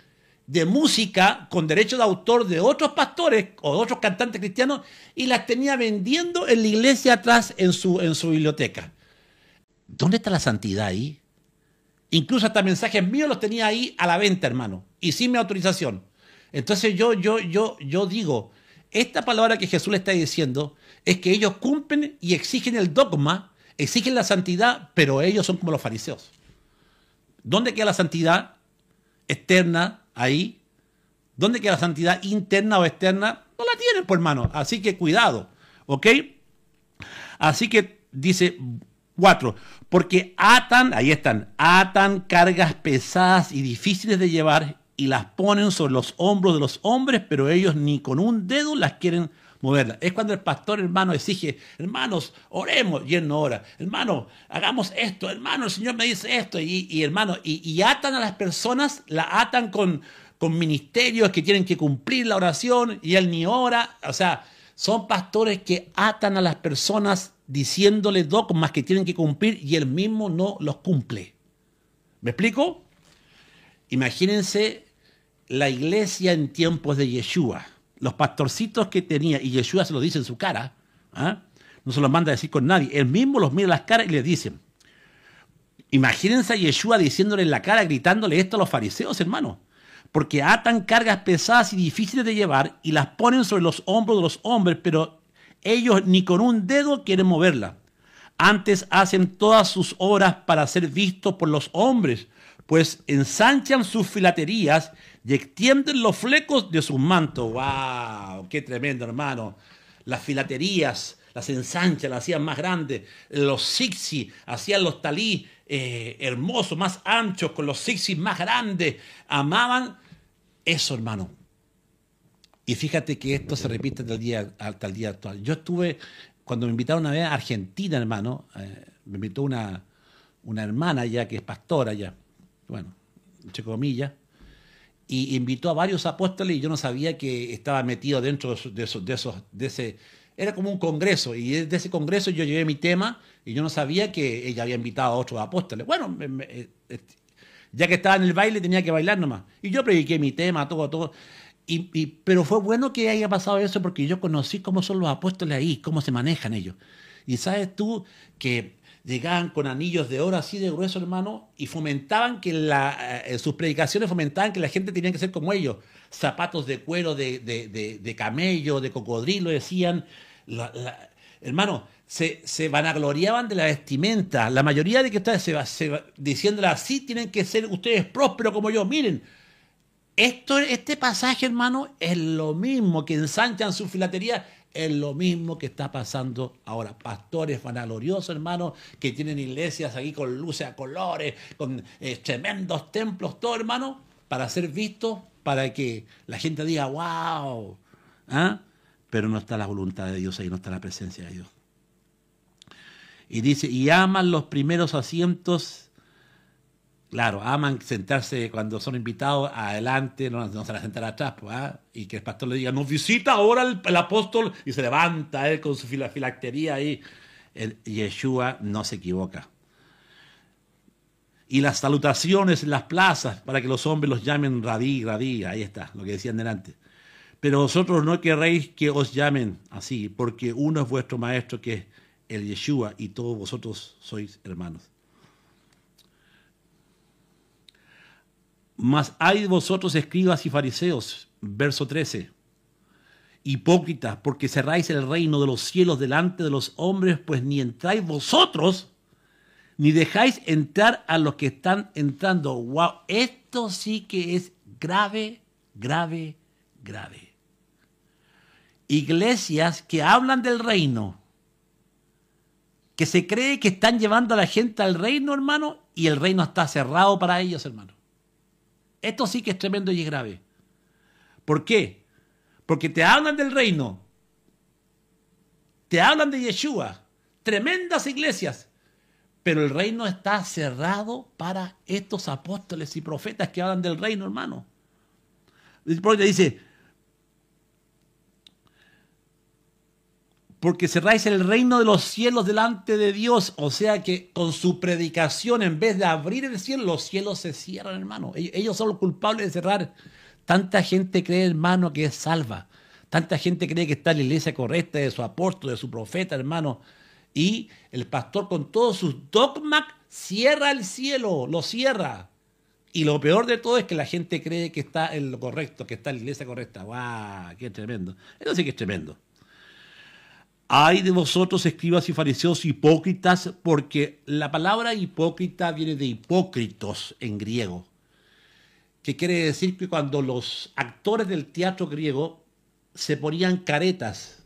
de música con derecho de autor de otros pastores o otros cantantes cristianos y las tenía vendiendo en la iglesia atrás en su biblioteca. ¿Dónde está la santidad ahí? Incluso hasta mensajes míos los tenía ahí a la venta, hermano, y sin mi autorización. Entonces yo digo, esta palabra que Jesús le está diciendo es que ellos cumplen y exigen el dogma, exigen la santidad, pero ellos son como los fariseos. ¿Dónde queda la santidad externa ahí? ¿Dónde queda la santidad interna o externa? No la tienen, pues, hermano. Así que cuidado, ¿ok? Así que dice 4, porque atan cargas pesadas y difíciles de llevar y las ponen sobre los hombros de los hombres, pero ellos ni con un dedo las quieren moverlas. Es cuando el pastor, hermano, exige, hermanos, oremos, y él no ora. Hermano, hagamos esto, hermano, el Señor me dice esto, hermano, atan a las personas, la atan con ministerios que tienen que cumplir la oración, y él ni ora. O sea, son pastores que atan a las personas diciéndole dogmas que tienen que cumplir y él mismo no los cumple. ¿Me explico? Imagínense la iglesia en tiempos de Yeshua. Los pastorcitos que tenía, y Yeshua se lo dice en su cara, ¿ah? No se los manda a decir con nadie. Él mismo los mira las caras y les dice. Imagínense a Yeshua diciéndole en la cara, gritándole esto a los fariseos, hermano. Porque atan cargas pesadas y difíciles de llevar y las ponen sobre los hombros de los hombres, pero ellos ni con un dedo quieren moverla. Antes hacen todas sus obras para ser vistos por los hombres, pues ensanchan sus filaterías y extienden los flecos de sus mantos. ¡Wow! ¡Qué tremendo, hermano! Las filaterías las ensanchan, las hacían más grandes. Los zigzag hacían los talí hermosos, más anchos, con los zigzag más grandes. Amaban eso, hermano. Y fíjate que esto se repite hasta el día actual. Yo estuve, cuando me invitaron una vez a Argentina, hermano, me invitó una hermana ya que es pastora ya, bueno, entre comillas, y invitó a varios apóstoles y yo no sabía que estaba metido dentro de ese, era como un congreso, y de ese congreso yo llevé mi tema y yo no sabía que ella había invitado a otros apóstoles. Bueno, ya que estaba en el baile tenía que bailar nomás. Y yo prediqué mi tema, todo. Pero fue bueno que haya pasado eso porque yo conocí cómo son los apóstoles ahí, cómo se manejan ellos. Y sabes tú que llegaban con anillos de oro así de grueso, hermano, y fomentaban que sus predicaciones fomentaban que la gente tenía que ser como ellos. Zapatos de cuero de camello, de cocodrilo, decían. Hermano, se vanagloriaban de la vestimenta. La mayoría de que ustedes diciéndole así, tienen que ser ustedes prósperos como yo. Miren, este pasaje, hermano, es lo mismo que ensanchan su filatería, es lo mismo que está pasando ahora. Pastores vanagloriosos, hermano, que tienen iglesias aquí con luces a colores, con tremendos templos, todo, hermano, para ser vistos, para que la gente diga, wow. ¿Ah? Pero no está la voluntad de Dios ahí, no está la presencia de Dios. Y dice, y aman los primeros asientos. Claro, aman sentarse cuando son invitados adelante, no se van a sentar atrás, pues, ¿ah? Y que el pastor le diga, nos visita ahora el apóstol, y se levanta él con su filactería ahí. Yeshua no se equivoca. Y las salutaciones en las plazas, para que los hombres los llamen rabí, ahí está, lo que decían delante. Pero vosotros no querréis que os llamen así, porque uno es vuestro maestro, que es el Yeshua, y todos vosotros sois hermanos. Mas hay de vosotros, escribas y fariseos, verso 13, hipócritas, porque cerráis el reino de los cielos delante de los hombres, pues ni entráis vosotros, ni dejáis entrar a los que están entrando. ¡Wow! Esto sí que es grave. Iglesias que hablan del reino, que se cree que están llevando a la gente al reino, hermano, y el reino está cerrado para ellos, hermano. Esto sí que es tremendo y es grave. ¿Por qué? Porque te hablan del reino, te hablan de Yeshua, tremendas iglesias, pero el reino está cerrado para estos apóstoles y profetas que hablan del reino, hermano. Porque dice, porque cerráis el reino de los cielos delante de Dios. O sea que con su predicación, en vez de abrir el cielo, los cielos se cierran, hermano. Ellos son los culpables de cerrar. Tanta gente cree, hermano, que es salva. Tanta gente cree que está en la iglesia correcta de su apóstol, de su profeta, hermano. Y el pastor con todos sus dogmas cierra el cielo, lo cierra. Y lo peor de todo es que la gente cree que está en lo correcto, que está en la iglesia correcta. ¡Guau! ¡Qué tremendo! Eso sí que es tremendo. Ay de vosotros, escribas y fariseos hipócritas, porque la palabra hipócrita viene de hipócritos en griego, que quiere decir que cuando los actores del teatro griego se ponían caretas,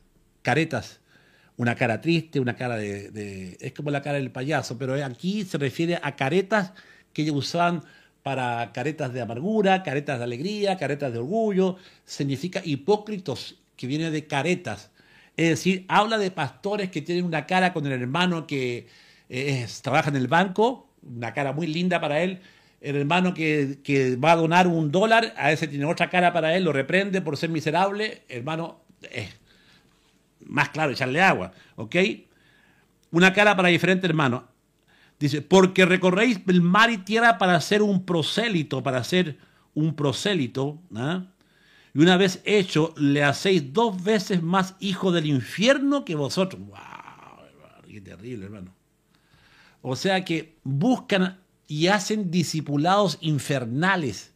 una cara triste, una cara es como la cara del payaso, pero aquí se refiere a caretas que ellos usaban para caretas de amargura, caretas de alegría, caretas de orgullo. Significa hipócritos, que viene de caretas. Es decir, habla de pastores que tienen una cara con el hermano que trabaja en el banco, una cara muy linda para él. El hermano que va a donar $1, a ese tiene otra cara para él, lo reprende por ser miserable. Hermano, más claro, echarle agua, ¿ok? Una cara para diferentes hermanos. Dice, porque recorréis el mar y tierra para ser un prosélito, ¿ah? Y una vez hecho, le hacéis 2 veces más hijo del infierno que vosotros. ¡Wow! ¡Qué terrible, hermano! O sea que buscan y hacen discipulados infernales.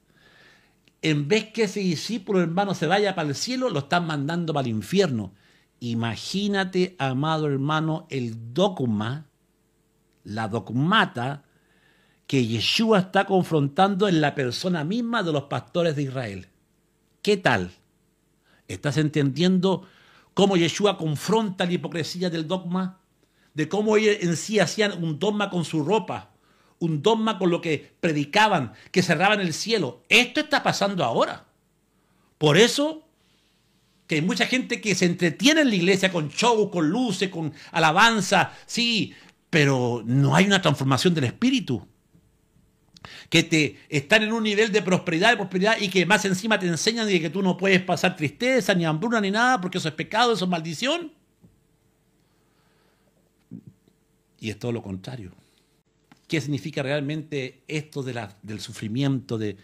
En vez que ese discípulo, hermano, se vaya para el cielo, lo están mandando para el infierno. Imagínate, amado hermano, el dogma, la dogmata que Yeshua está confrontando en la persona misma de los pastores de Israel. ¿Qué tal? ¿Estás entendiendo cómo Yeshua confronta la hipocresía del dogma? De cómo ellos en sí hacían un dogma con su ropa, un dogma con lo que predicaban, que cerraban el cielo. Esto está pasando ahora. Por eso que hay mucha gente que se entretiene en la iglesia con show, con luces, con alabanza, sí, pero no hay una transformación del espíritu. Que están en un nivel de prosperidad y que más encima te enseñan de que tú no puedes pasar tristeza, ni hambruna, ni nada, porque eso es pecado, eso es maldición. Y es todo lo contrario. ¿Qué significa realmente esto del sufrimiento, de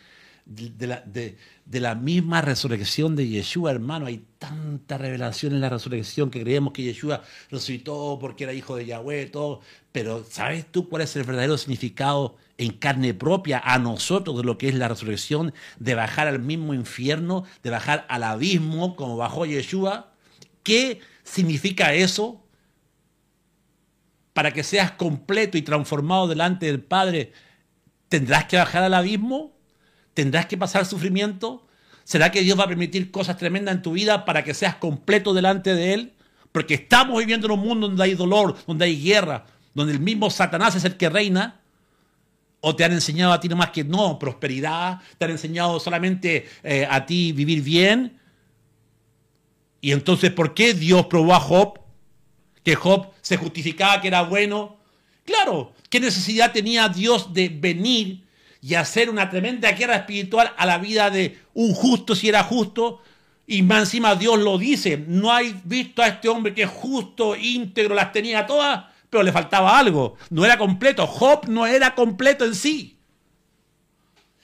la misma resurrección de Yeshua, hermano? Hay tanta revelación en la resurrección que creemos que Yeshua resucitó porque era hijo de Yahweh, todo. Pero ¿sabes tú cuál es el verdadero significado en carne propia a nosotros de lo que es la resurrección? De bajar al mismo infierno, de bajar al abismo como bajó Yeshua. ¿Qué significa eso? Para que seas completo y transformado delante del Padre, ¿tendrás que bajar al abismo? ¿Tendrás que pasar sufrimiento? ¿Será que Dios va a permitir cosas tremendas en tu vida para que seas completo delante de Él? Porque estamos viviendo en un mundo donde hay dolor, donde hay guerra, donde el mismo Satanás es el que reina. ¿O te han enseñado a ti nomás que no, prosperidad? ¿Te han enseñado solamente a ti vivir bien? Y entonces, ¿por qué Dios probó a Job? Que Job se justificaba que era bueno. Claro, ¿qué necesidad tenía Dios de venir y hacer una tremenda guerra espiritual a la vida de un justo si era justo? Y más encima Dios lo dice, no hay visto a este hombre que es justo, íntegro, las tenía todas, pero le faltaba algo, no era completo. Job no era completo en sí.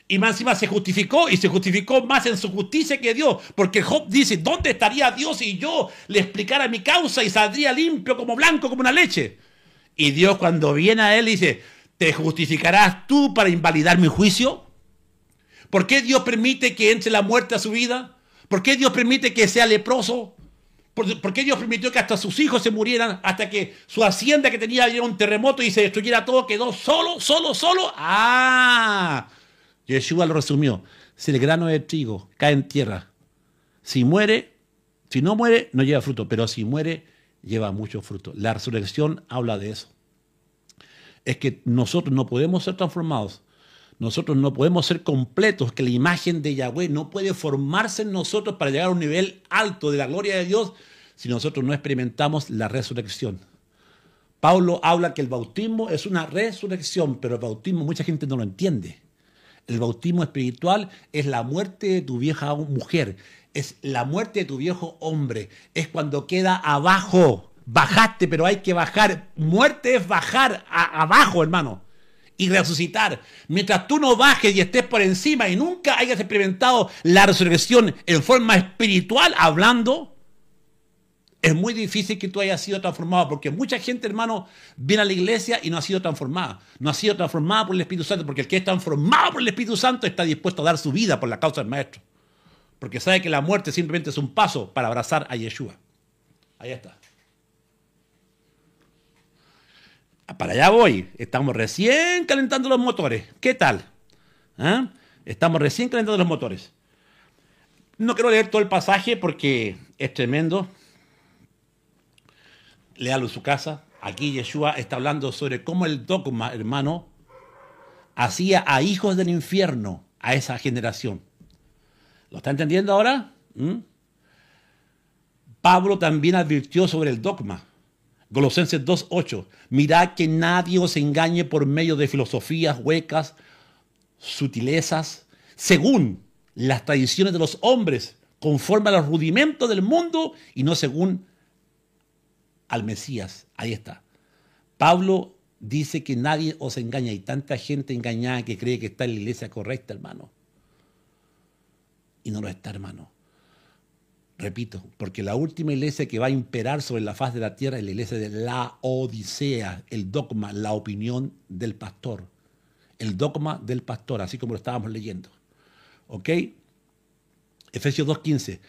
Y más encima se justificó, y se justificó más en su justicia que Dios. Porque Job dice, ¿dónde estaría Dios si yo le explicara mi causa y saldría limpio como blanco como una leche? Y Dios cuando viene a él dice, ¿te justificarás tú para invalidar mi juicio? ¿Por qué Dios permite que entre la muerte a su vida? ¿Por qué Dios permite que sea leproso? ¿Por qué Dios permitió que hasta sus hijos se murieran, hasta que su hacienda que tenía diera un terremoto y se destruyera todo, quedó solo? ¡Ah! Yeshua lo resumió. Si el grano de trigo cae en tierra, si no muere, no lleva fruto, pero si muere, lleva mucho fruto. La resurrección habla de eso. Es que nosotros no podemos ser transformados, nosotros no podemos ser completos, que la imagen de Yahweh no puede formarse en nosotros para llegar a un nivel alto de la gloria de Dios si nosotros no experimentamos la resurrección. Pablo habla que el bautismo es una resurrección, pero el bautismo mucha gente no lo entiende. El bautismo espiritual es la muerte de tu vieja mujer, es la muerte de tu viejo hombre, es cuando queda abajo, Bajaste, pero hay que bajar. Muerte es bajar abajo, hermano, y resucitar. Mientras tú no bajes y estés por encima y nunca hayas experimentado la resurrección en forma espiritual hablando, es muy difícil que tú hayas sido transformado, porque mucha gente, hermano, viene a la iglesia y no ha sido transformada. No ha sido transformada por el Espíritu Santo, porque el que es transformado por el Espíritu Santo está dispuesto a dar su vida por la causa del Maestro. Porque sabe que la muerte simplemente es un paso para abrazar a Yeshua. Ahí está. Para allá voy. Estamos recién calentando los motores. ¿Qué tal? ¿Ah? Estamos recién calentando los motores. No quiero leer todo el pasaje porque es tremendo. Léalo en su casa. Aquí Yeshua está hablando sobre cómo el dogma, hermano, hacía a hijos del infierno a esa generación. ¿Lo está entendiendo ahora? Pablo también advirtió sobre el dogma. Colosenses 2:8. Mirad que nadie os engañe por medio de filosofías huecas, sutilezas, según las tradiciones de los hombres, conforme a los rudimentos del mundo y no según al Mesías. Ahí está. Pablo dice que nadie os engaña. Hay tanta gente engañada que cree que está en la iglesia correcta, hermano. Y no lo está, hermano. Repito, porque la última iglesia que va a imperar sobre la faz de la tierra es la iglesia de la Odisea, el dogma, la opinión del pastor. El dogma del pastor, así como lo estábamos leyendo. ¿Ok? Efesios 2:15.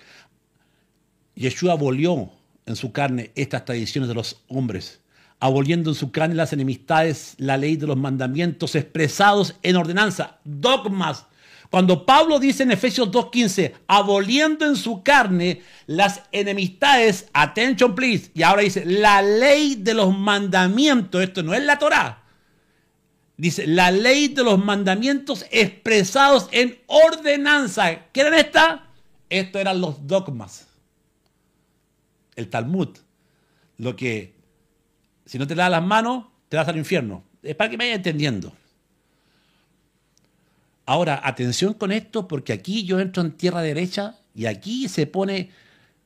Yeshua abolió en su carne estas tradiciones de los hombres, aboliendo en su carne las enemistades, la ley de los mandamientos expresados en ordenanza, dogmas. Cuando Pablo dice en Efesios 2:15, aboliendo en su carne las enemistades, attention please, y ahora dice, la ley de los mandamientos, esto no es la Torá, dice, la ley de los mandamientos expresados en ordenanza. ¿Qué eran estas? Estos eran los dogmas. El Talmud, lo que si no te lavas las manos, te vas al infierno. Es para que me vaya entendiendo. Ahora, atención con esto, porque aquí yo entro en tierra derecha y aquí se pone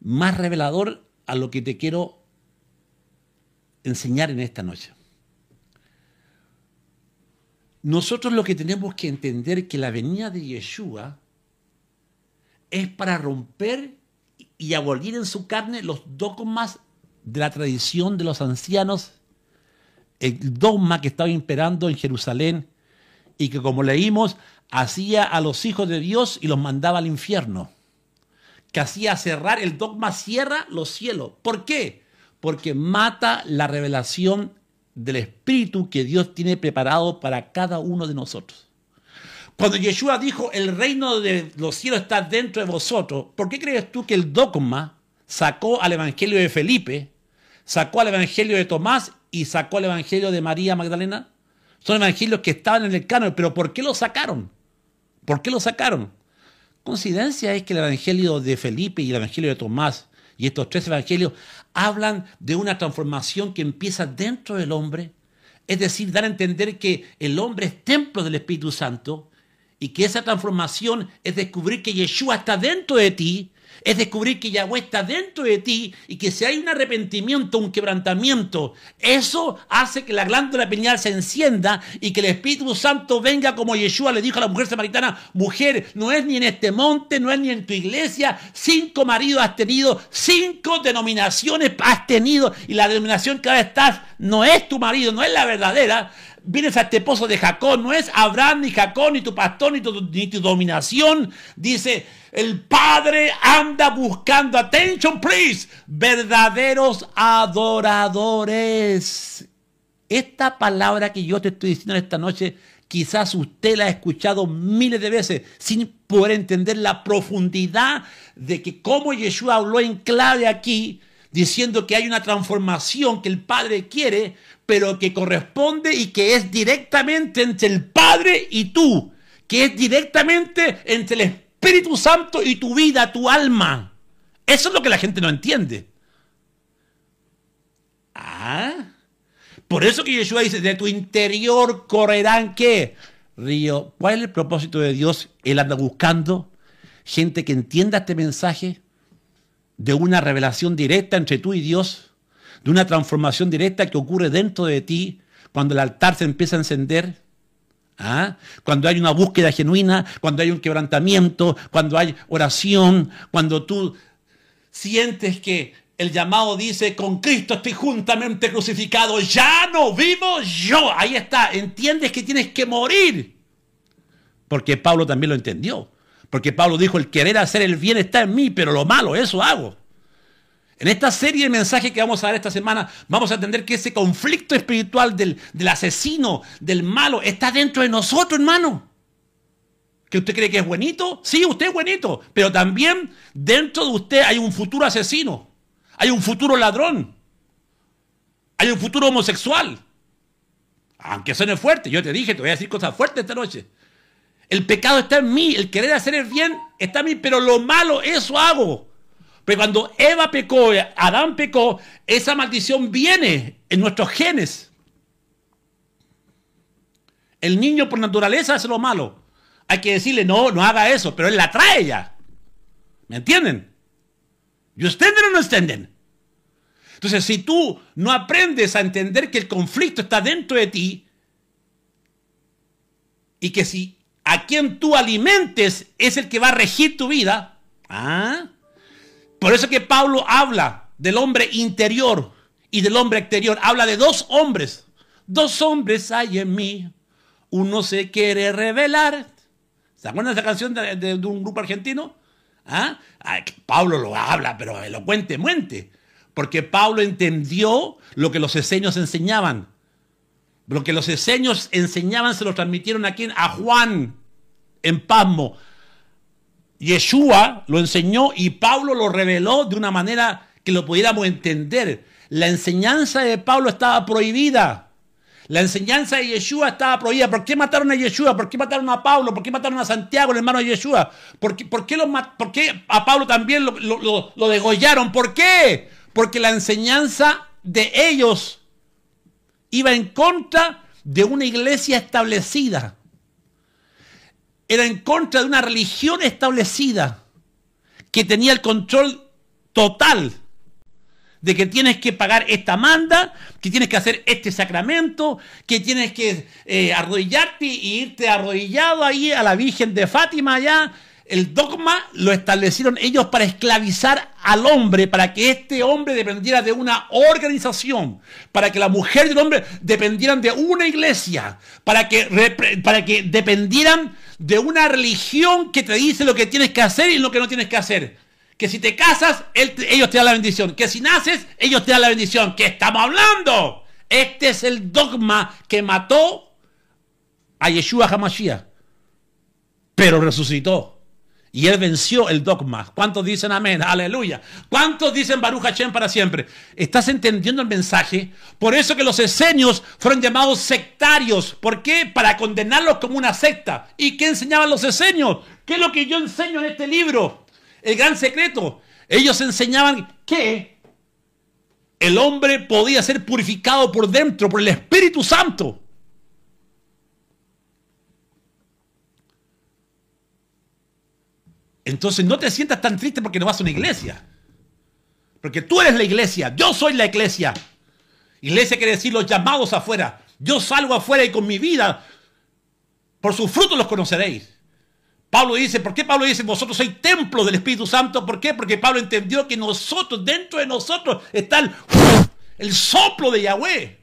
más revelador a lo que te quiero enseñar en esta noche. Nosotros lo que tenemos que entender es que la venida de Yeshua es para romper y abolir en su carne los dogmas de la tradición de los ancianos, el dogma que estaba imperando en Jerusalén y que, como leímos, hacía a los hijos de Dios y los mandaba al infierno, que hacía cerrar, el dogma cierra los cielos. ¿Por qué? Porque mata la revelación del Espíritu que Dios tiene preparado para cada uno de nosotros. Cuando Yeshua dijo, el reino de los cielos está dentro de vosotros, ¿por qué crees tú que el dogma sacó al evangelio de Felipe, sacó al evangelio de Tomás y sacó al evangelio de María Magdalena? Son evangelios que estaban en el canon, pero ¿por qué lo sacaron? ¿Por qué lo sacaron? Coincidencia es que el evangelio de Felipe y el evangelio de Tomás y estos tres evangelios hablan de una transformación que empieza dentro del hombre, es decir, dar a entender que el hombre es templo del Espíritu Santo y que esa transformación es descubrir que Yeshua está dentro de ti, es descubrir que Yahweh está dentro de ti y que si hay un arrepentimiento, un quebrantamiento, eso hace que la glándula pineal se encienda y que el Espíritu Santo venga como Yeshua le dijo a la mujer samaritana, mujer, no es ni en este monte, no es ni en tu iglesia, 5 maridos has tenido, 5 denominaciones has tenido y la denominación que ahora estás no es tu marido, no es la verdadera. Vienes a este pozo de Jacob, no es Abraham, ni Jacob, ni tu pastor, ni tu dominación. Dice, el Padre anda buscando, attention please, verdaderos adoradores. Esta palabra que yo te estoy diciendo esta noche, quizás usted la ha escuchado miles de veces, sin poder entender la profundidad de que cómo Yeshua habló en clave aquí, diciendo que hay una transformación que el Padre quiere, pero que corresponde y que es directamente entre el Padre y tú, que es directamente entre el Espíritu Santo y tu vida, tu alma. Eso es lo que la gente no entiende. Por eso que Yeshua dice, de tu interior correrán, ¿qué? Río. ¿Cuál es el propósito de Dios? Él anda buscando gente que entienda este mensaje de una revelación directa entre tú y Dios, de una transformación directa que ocurre dentro de ti cuando el altar se empieza a encender? ¿Ah? Cuando hay una búsqueda genuina, cuando hay un quebrantamiento, cuando hay oración, cuando tú sientes que el llamado dice, con Cristo estoy juntamente crucificado, ya no vivo yo. Ahí está, entiendes que tienes que morir. Porque Pablo también lo entendió. Porque Pablo dijo, el querer hacer el bien está en mí, pero lo malo, eso hago. En esta serie de mensajes que vamos a dar esta semana, vamos a entender que ese conflicto espiritual del asesino, del malo, está dentro de nosotros, hermano. ¿Que usted cree que es buenito? Sí, usted es buenito, pero también dentro de usted hay un futuro asesino, hay un futuro ladrón, hay un futuro homosexual. Aunque suene fuerte, yo te dije, te voy a decir cosas fuertes esta noche. El pecado está en mí, el querer hacer el bien está en mí, pero lo malo, eso hago. Pero cuando Eva pecó, Adán pecó, esa maldición viene en nuestros genes. El niño por naturaleza hace lo malo. Hay que decirle, no, no haga eso, pero él la trae ya. ¿Me entienden? ¿You entienden o no entienden? Entonces, si tú no aprendes a entender que el conflicto está dentro de ti y que si a quien tú alimentes es el que va a regir tu vida, por eso que Pablo habla del hombre interior y del hombre exterior. Habla de dos hombres. Dos hombres hay en mí. Uno se quiere revelar. ¿Se acuerdan de esa canción de un grupo argentino? Pablo lo habla, pero elocuentemente. Porque Pablo entendió lo que los esenios enseñaban. Lo que los esenios enseñaban se lo transmitieron a Juan en Pasmo. Yeshua lo enseñó y Pablo lo reveló de una manera que lo pudiéramos entender. La enseñanza de Pablo estaba prohibida. La enseñanza de Yeshua estaba prohibida. ¿Por qué mataron a Yeshua? ¿Por qué mataron a Pablo? ¿Por qué mataron a Santiago, el hermano de Yeshua? ¿Por qué a Pablo también lo degollaron? ¿Por qué? Porque la enseñanza de ellos iba en contra de una iglesia establecida. Era en contra de una religión establecida que tenía el control total de que tienes que pagar esta manda, que tienes que hacer este sacramento, que tienes que arrodillarte y irte arrodillado ahí a la Virgen de Fátima allá. El dogma lo establecieron ellos para esclavizar al hombre, para que este hombre dependiera de una organización, para que la mujer y el hombre dependieran de una iglesia, para que dependieran de una religión que te dice lo que tienes que hacer y lo que no tienes que hacer. Que si te casas, ellos te dan la bendición. Que si naces, ellos te dan la bendición. ¿Qué estamos hablando? Este es el dogma que mató a Yeshua HaMashiach, pero resucitó. Y él venció el dogma. ¿Cuántos dicen amén? Aleluya. ¿Cuántos dicen Baruch Hashem para siempre? ¿Estás entendiendo el mensaje? Por eso que los esenios fueron llamados sectarios. ¿Por qué? Para condenarlos como una secta. ¿Y qué enseñaban los esenios? ¿Qué es lo que yo enseño en este libro? El gran secreto. Ellos enseñaban que el hombre podía ser purificado por dentro, por el Espíritu Santo. Entonces no te sientas tan triste porque no vas a una iglesia. Porque tú eres la iglesia. Yo soy la iglesia. Iglesia quiere decir los llamados afuera. Yo salgo afuera y con mi vida, por sus frutos los conoceréis. Pablo dice, ¿por qué Pablo dice, vosotros sois templo del Espíritu Santo? ¿Por qué? Porque Pablo entendió que nosotros, dentro de nosotros, está el soplo de Yahweh.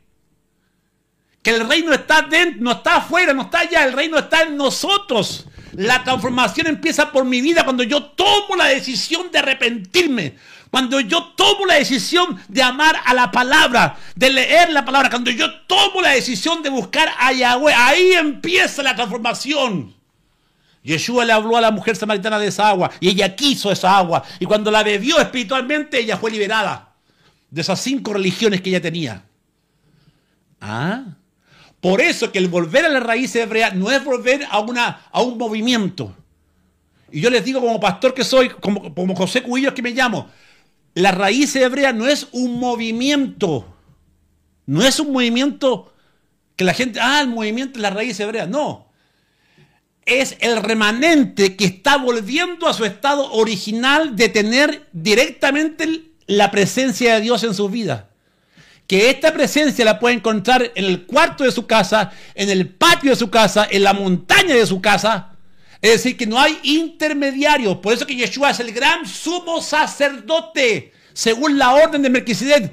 Que el reino está dentro, no está afuera, no está allá, el reino está en nosotros. La transformación empieza por mi vida cuando yo tomo la decisión de arrepentirme. Cuando yo tomo la decisión de amar a la palabra, de leer la palabra. Cuando yo tomo la decisión de buscar a Yahweh. Ahí empieza la transformación. Yeshua le habló a la mujer samaritana de esa agua. Y ella quiso esa agua. Y cuando la bebió espiritualmente, ella fue liberada de esas 5 religiones que ella tenía. Por eso que el volver a la raíz hebrea no es volver a un movimiento. Y yo les digo como pastor que soy, como José Cubillos que me llamo, la raíz hebrea no es un movimiento. No es un movimiento que la gente, el movimiento de la raíz hebrea. No. Es el remanente que está volviendo a su estado original de tener directamente la presencia de Dios en sus vidas. que esta presencia la puede encontrar en el cuarto de su casa, en el patio de su casa, en la montaña de su casa. Es decir, que no hay intermediarios. Por eso que Yeshua es el gran sumo sacerdote, según la orden de Melquisedec.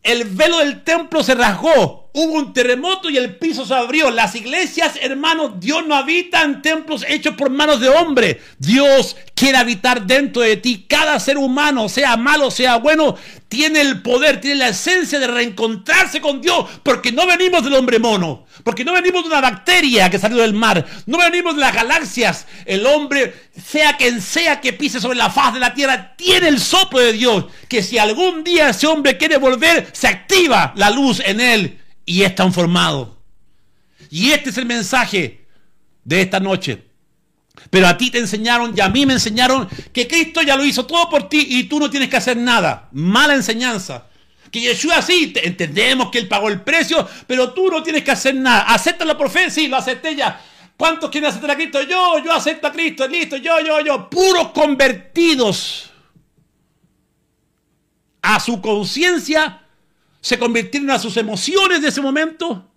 El velo del templo se rasgó, hubo un terremoto y el piso se abrió. Las iglesias, hermanos, Dios no habita en templos hechos por manos de hombre. Dios quiere habitar dentro de ti. Cada ser humano, sea malo, sea bueno, tiene el poder, tiene la esencia de reencontrarse con Dios, porque no venimos del hombre mono, porque no venimos de una bacteria que salió del mar, no venimos de las galaxias. El hombre, sea quien sea que pise sobre la faz de la tierra, tiene el soplo de Dios, que si algún día ese hombre quiere volver, se activa la luz en él y es transformado. Y este es el mensaje de esta noche. Pero a ti te enseñaron y a mí me enseñaron que Cristo ya lo hizo todo por ti y tú no tienes que hacer nada. Mala enseñanza. Que Yeshua sí, entendemos que Él pagó el precio, pero tú no tienes que hacer nada. ¿Acéptalo por fe? Sí, lo acepté ya. ¿Cuántos quieren aceptar a Cristo? Yo acepto a Cristo, listo, yo. Puros convertidos a su conciencia, se convirtieron a sus emociones de ese momento,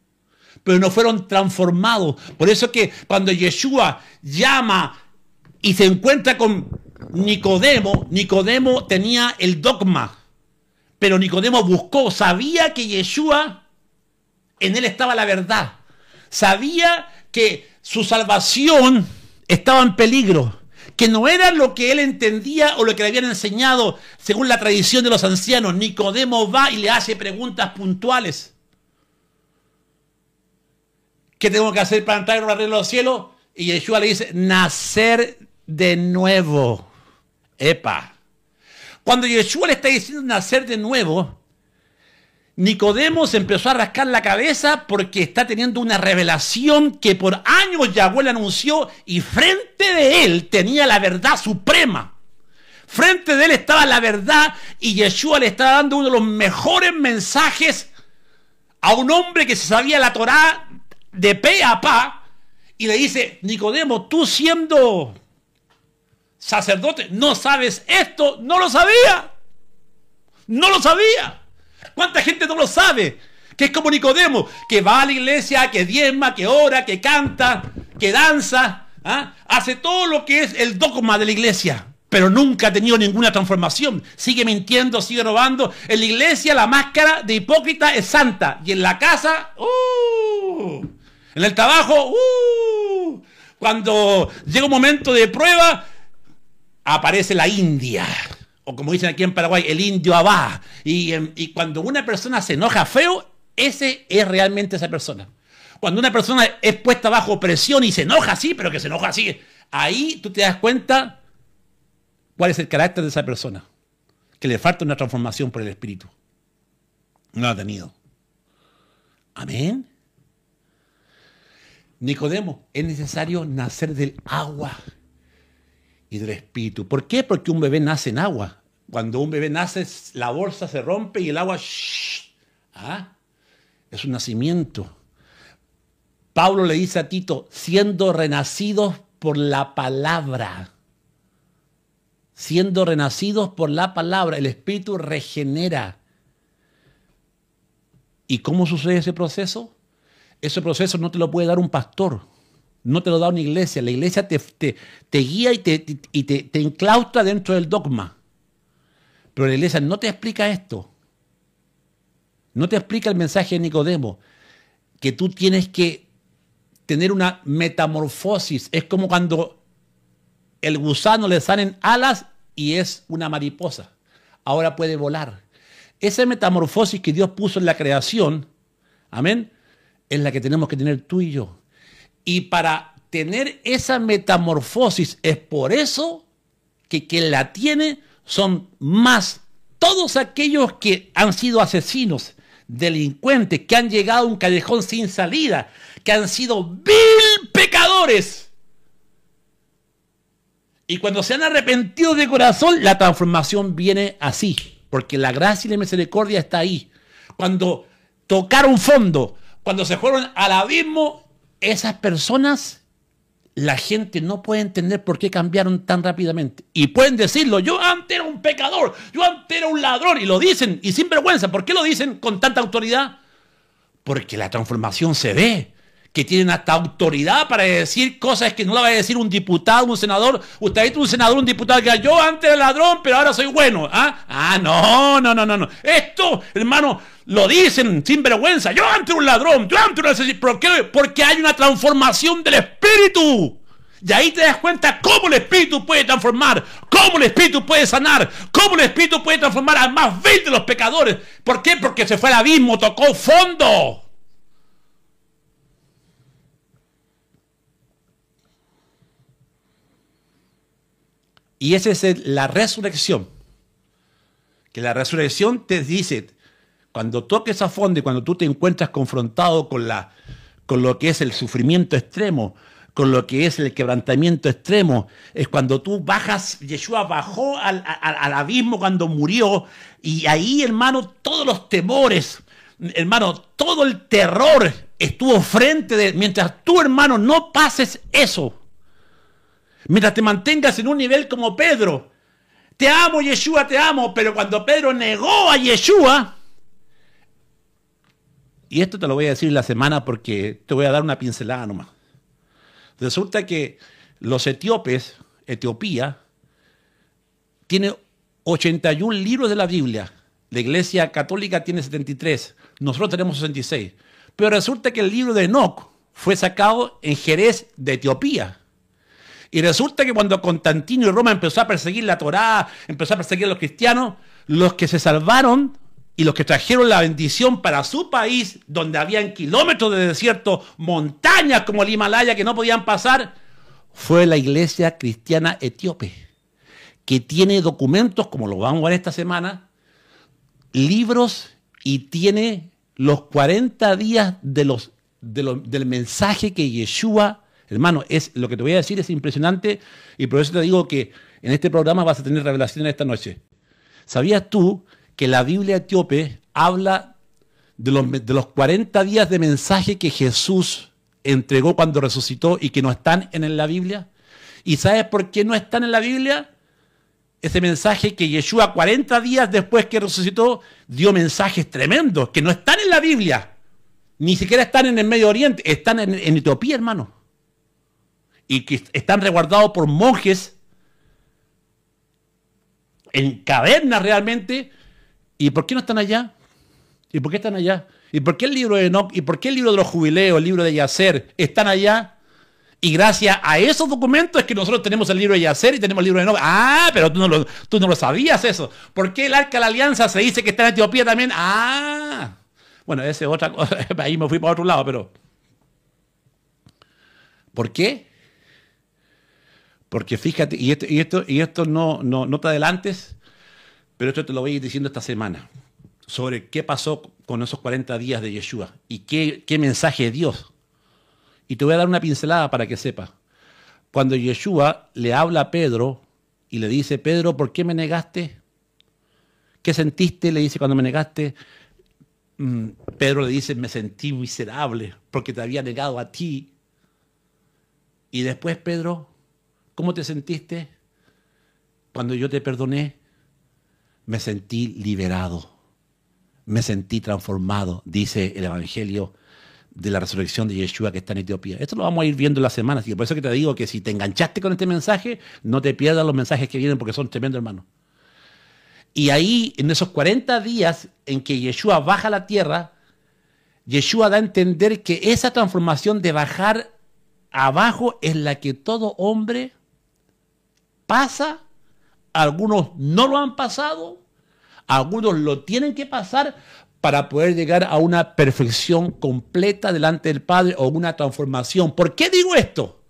pero no fueron transformados. Por eso que cuando Yeshua llama y se encuentra con Nicodemo, Nicodemo tenía el dogma, pero Nicodemo buscó, sabía que Yeshua, en él estaba la verdad, sabía que su salvación estaba en peligro, que no era lo que él entendía o lo que le habían enseñado según la tradición de los ancianos. Nicodemo va y le hace preguntas puntuales. ¿Qué tengo que hacer para entrar en el reino de los cielos? Y Yeshua le dice, nacer de nuevo. Epa. Cuando Yeshua le está diciendo nacer de nuevo, Nicodemo se empezó a rascar la cabeza porque está teniendo una revelación que por años Yahweh le anunció, y frente de él tenía la verdad suprema. Frente de él estaba la verdad y Yeshua le estaba dando uno de los mejores mensajes a un hombre que se sabía la Torá de pe a pa, y le dice, Nicodemo, tú siendo sacerdote, ¿no sabes esto? No lo sabía. No lo sabía. ¿Cuánta gente no lo sabe? Que es como Nicodemo, que va a la iglesia, que diezma, que ora, que canta, que danza, hace todo lo que es el dogma de la iglesia, pero nunca ha tenido ninguna transformación. Sigue mintiendo, sigue robando. En la iglesia la máscara de hipócrita es santa, y en la casa, en el trabajo, cuando llega un momento de prueba, aparece la India. O como dicen aquí en Paraguay, el indio abá. Y cuando una persona se enoja feo, ese es realmente esa persona. Cuando una persona es puesta bajo presión y se enoja así, pero que se enoja así, ahí tú te das cuenta cuál es el carácter de esa persona. Que le falta una transformación por el Espíritu. No la ha tenido. Amén. Nicodemo, es necesario nacer del agua y del Espíritu. ¿Por qué? Porque un bebé nace en agua. Cuando un bebé nace, la bolsa se rompe y el agua es un nacimiento. Pablo le dice a Tito, siendo renacidos por la palabra. Siendo renacidos por la palabra, el Espíritu regenera. ¿Y cómo sucede ese proceso? Ese proceso no te lo puede dar un pastor. No te lo da una iglesia. La iglesia te guía y te enclaustra dentro del dogma. Pero la iglesia no te explica esto. No te explica el mensaje de Nicodemo. Que tú tienes que tener una metamorfosis. Es como cuando el gusano le salen alas y es una mariposa. Ahora puede volar. Esa metamorfosis que Dios puso en la creación, amén, es la que tenemos que tener tú y yo. Y para tener esa metamorfosis, es por eso que quien la tiene son más todos aquellos que han sido asesinos, delincuentes, que han llegado a un callejón sin salida, que han sido vil pecadores. Y cuando se han arrepentido de corazón, la transformación viene así, porque la gracia y la misericordia está ahí. Cuando tocaron fondo, cuando se fueron al abismo, esas personas la gente no puede entender por qué cambiaron tan rápidamente. Y pueden decirlo, yo antes era un pecador, yo antes era un ladrón, y lo dicen, y sin vergüenza. ¿Por qué lo dicen con tanta autoridad? Porque la transformación se ve, que tienen hasta autoridad para decir cosas que no la va a decir un diputado, un senador. Usted ha visto un senador, un diputado que diga, yo antes era ladrón, pero ahora soy bueno. No. Esto, hermano, lo dicen sin vergüenza. Yo antes era un ladrón, yo antes era un asesino. ¿Por qué? Porque hay una transformación del espíritu. Y ahí te das cuenta cómo el espíritu puede transformar, cómo el espíritu puede sanar, cómo el espíritu puede transformar al más vil de los pecadores. ¿Por qué? Porque se fue al abismo, tocó fondo. Y esa es la resurrección. Que la resurrección te dice, cuando toques a fondo y cuando tú te encuentras confrontado con lo que es el sufrimiento extremo, con lo que es el quebrantamiento extremo, es cuando tú bajas. Yeshua bajó al abismo cuando murió, y ahí, hermano, todos los temores, hermano, todo el terror estuvo frente de él. Mientras tú, hermano, no pases eso, mientras te mantengas en un nivel como Pedro, te amo, Yeshua, te amo, pero cuando Pedro negó a Yeshua, y esto te lo voy a decir la semana porque te voy a dar una pincelada nomás. Resulta que los etíopes, Etiopía, tiene 81 libros de la Biblia. La Iglesia Católica tiene 73. Nosotros tenemos 66. Pero resulta que el libro de Enoc fue sacado en Jerez de Etiopía. Y resulta que cuando Constantino y Roma empezó a perseguir la Torá, empezó a perseguir a los cristianos, los que se salvaron y los que trajeron la bendición para su país, donde habían kilómetros de desierto, montañas como el Himalaya que no podían pasar, fue la iglesia cristiana etíope, que tiene documentos, como lo vamos a ver esta semana, libros, y tiene los 40 días del mensaje que Yeshua. Hermano, lo que te voy a decir es impresionante, y por eso te digo que en este programa vas a tener revelaciones esta noche. ¿Sabías tú que la Biblia etíope habla de los 40 días de mensaje que Jesús entregó cuando resucitó y que no están en la Biblia? ¿Y sabes por qué no están en la Biblia? Ese mensaje que Yeshua 40 días después que resucitó dio mensajes tremendos que no están en la Biblia. Ni siquiera están en el Medio Oriente, están en Etiopía, hermano. Y que están resguardados por monjes en cavernas realmente. ¿Y por qué no están allá? ¿Y por qué están allá? ¿Y por qué el libro de Enoc? ¿Y por qué el libro de los jubileos, el libro de Yacer están allá? Y gracias a esos documentos es que nosotros tenemos el libro de Yacer y tenemos el libro de Enoc. Ah, pero tú no lo sabías eso. ¿Por qué el Arca de la Alianza se dice que está en Etiopía también? Ah, bueno, esa es otra cosa. Ahí me fui para otro lado, pero ¿por qué? Porque fíjate, y esto no te adelantes, pero esto te lo voy a ir diciendo esta semana, sobre qué pasó con esos 40 días de Yeshua y qué mensaje de Dios. Y te voy a dar una pincelada para que sepas. Cuando Yeshua le habla a Pedro y le dice, Pedro, ¿por qué me negaste? ¿Qué sentiste? Le dice, cuando me negaste. Pedro le dice, me sentí miserable porque te había negado a ti. Y después, Pedro, ¿cómo te sentiste? Cuando yo te perdoné, me sentí liberado, me sentí transformado, dice el Evangelio de la resurrección de Yeshua que está en Etiopía. Esto lo vamos a ir viendo en la semana, así que por eso que te digo que si te enganchaste con este mensaje, no te pierdas los mensajes que vienen porque son tremendos, hermano. Y ahí, en esos 40 días en que Yeshua baja a la tierra, Yeshua da a entender que esa transformación de bajar abajo es la que todo hombre pasa. Algunos no lo han pasado, algunos lo tienen que pasar para poder llegar a una perfección completa delante del Padre o una transformación. ¿Por qué digo esto?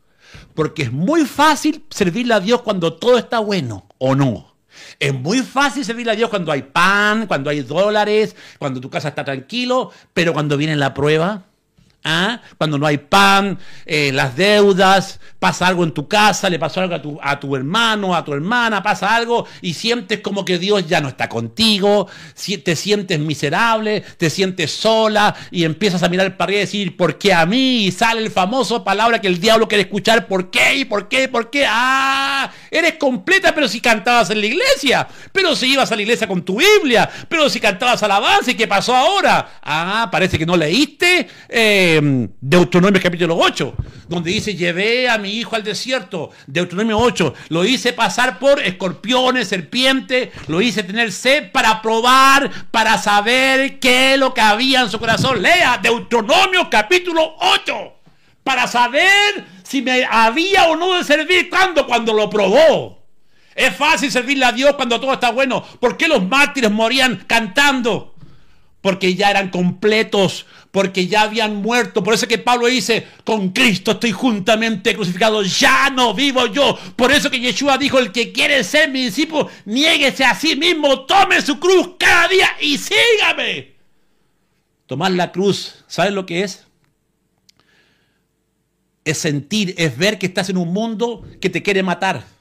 Porque es muy fácil servirle a Dios cuando todo está bueno, ¿o no? Es muy fácil servirle a Dios cuando hay pan, cuando hay dólares, cuando tu casa está tranquilo, pero cuando viene la prueba, ¿Ah? Cuando no hay pan, las deudas, pasa algo en tu casa, le pasó algo a tu hermano, a tu hermana, pasa algo y sientes como que Dios ya no está contigo, te sientes miserable, te sientes sola y empiezas a mirar para arriba y decir, ¿por qué a mí? Y sale el famoso palabra que el diablo quiere escuchar, ¿por qué? ¿Y por qué? ¿Por qué? Ah, eres completa, pero si cantabas en la iglesia, pero si ibas a la iglesia con tu Biblia, pero si cantabas alabanza, ¿y qué pasó ahora? Ah, parece que no leíste Deuteronomio capítulo 8, donde dice, llevé a mi hijo al desierto. Deuteronomio 8, lo hice pasar por escorpiones, serpientes, lo hice tener sed para probar, para saber qué es lo que había en su corazón. Lea Deuteronomio capítulo 8, para saber si me había o no de servir. ¿Cuándo? Cuando lo probó. Es fácil servirle a Dios cuando todo está bueno. ¿Por qué los mártires morían cantando? Porque ya eran completos, porque ya habían muerto. Por eso es que Pablo dice, con Cristo estoy juntamente crucificado, ya no vivo yo. Por eso que Yeshua dijo, el que quiere ser mi discípulo, niéguese a sí mismo, tome su cruz cada día y sígame. Tomar la cruz, ¿sabes lo que es? Es sentir, es ver que estás en un mundo que te quiere matar.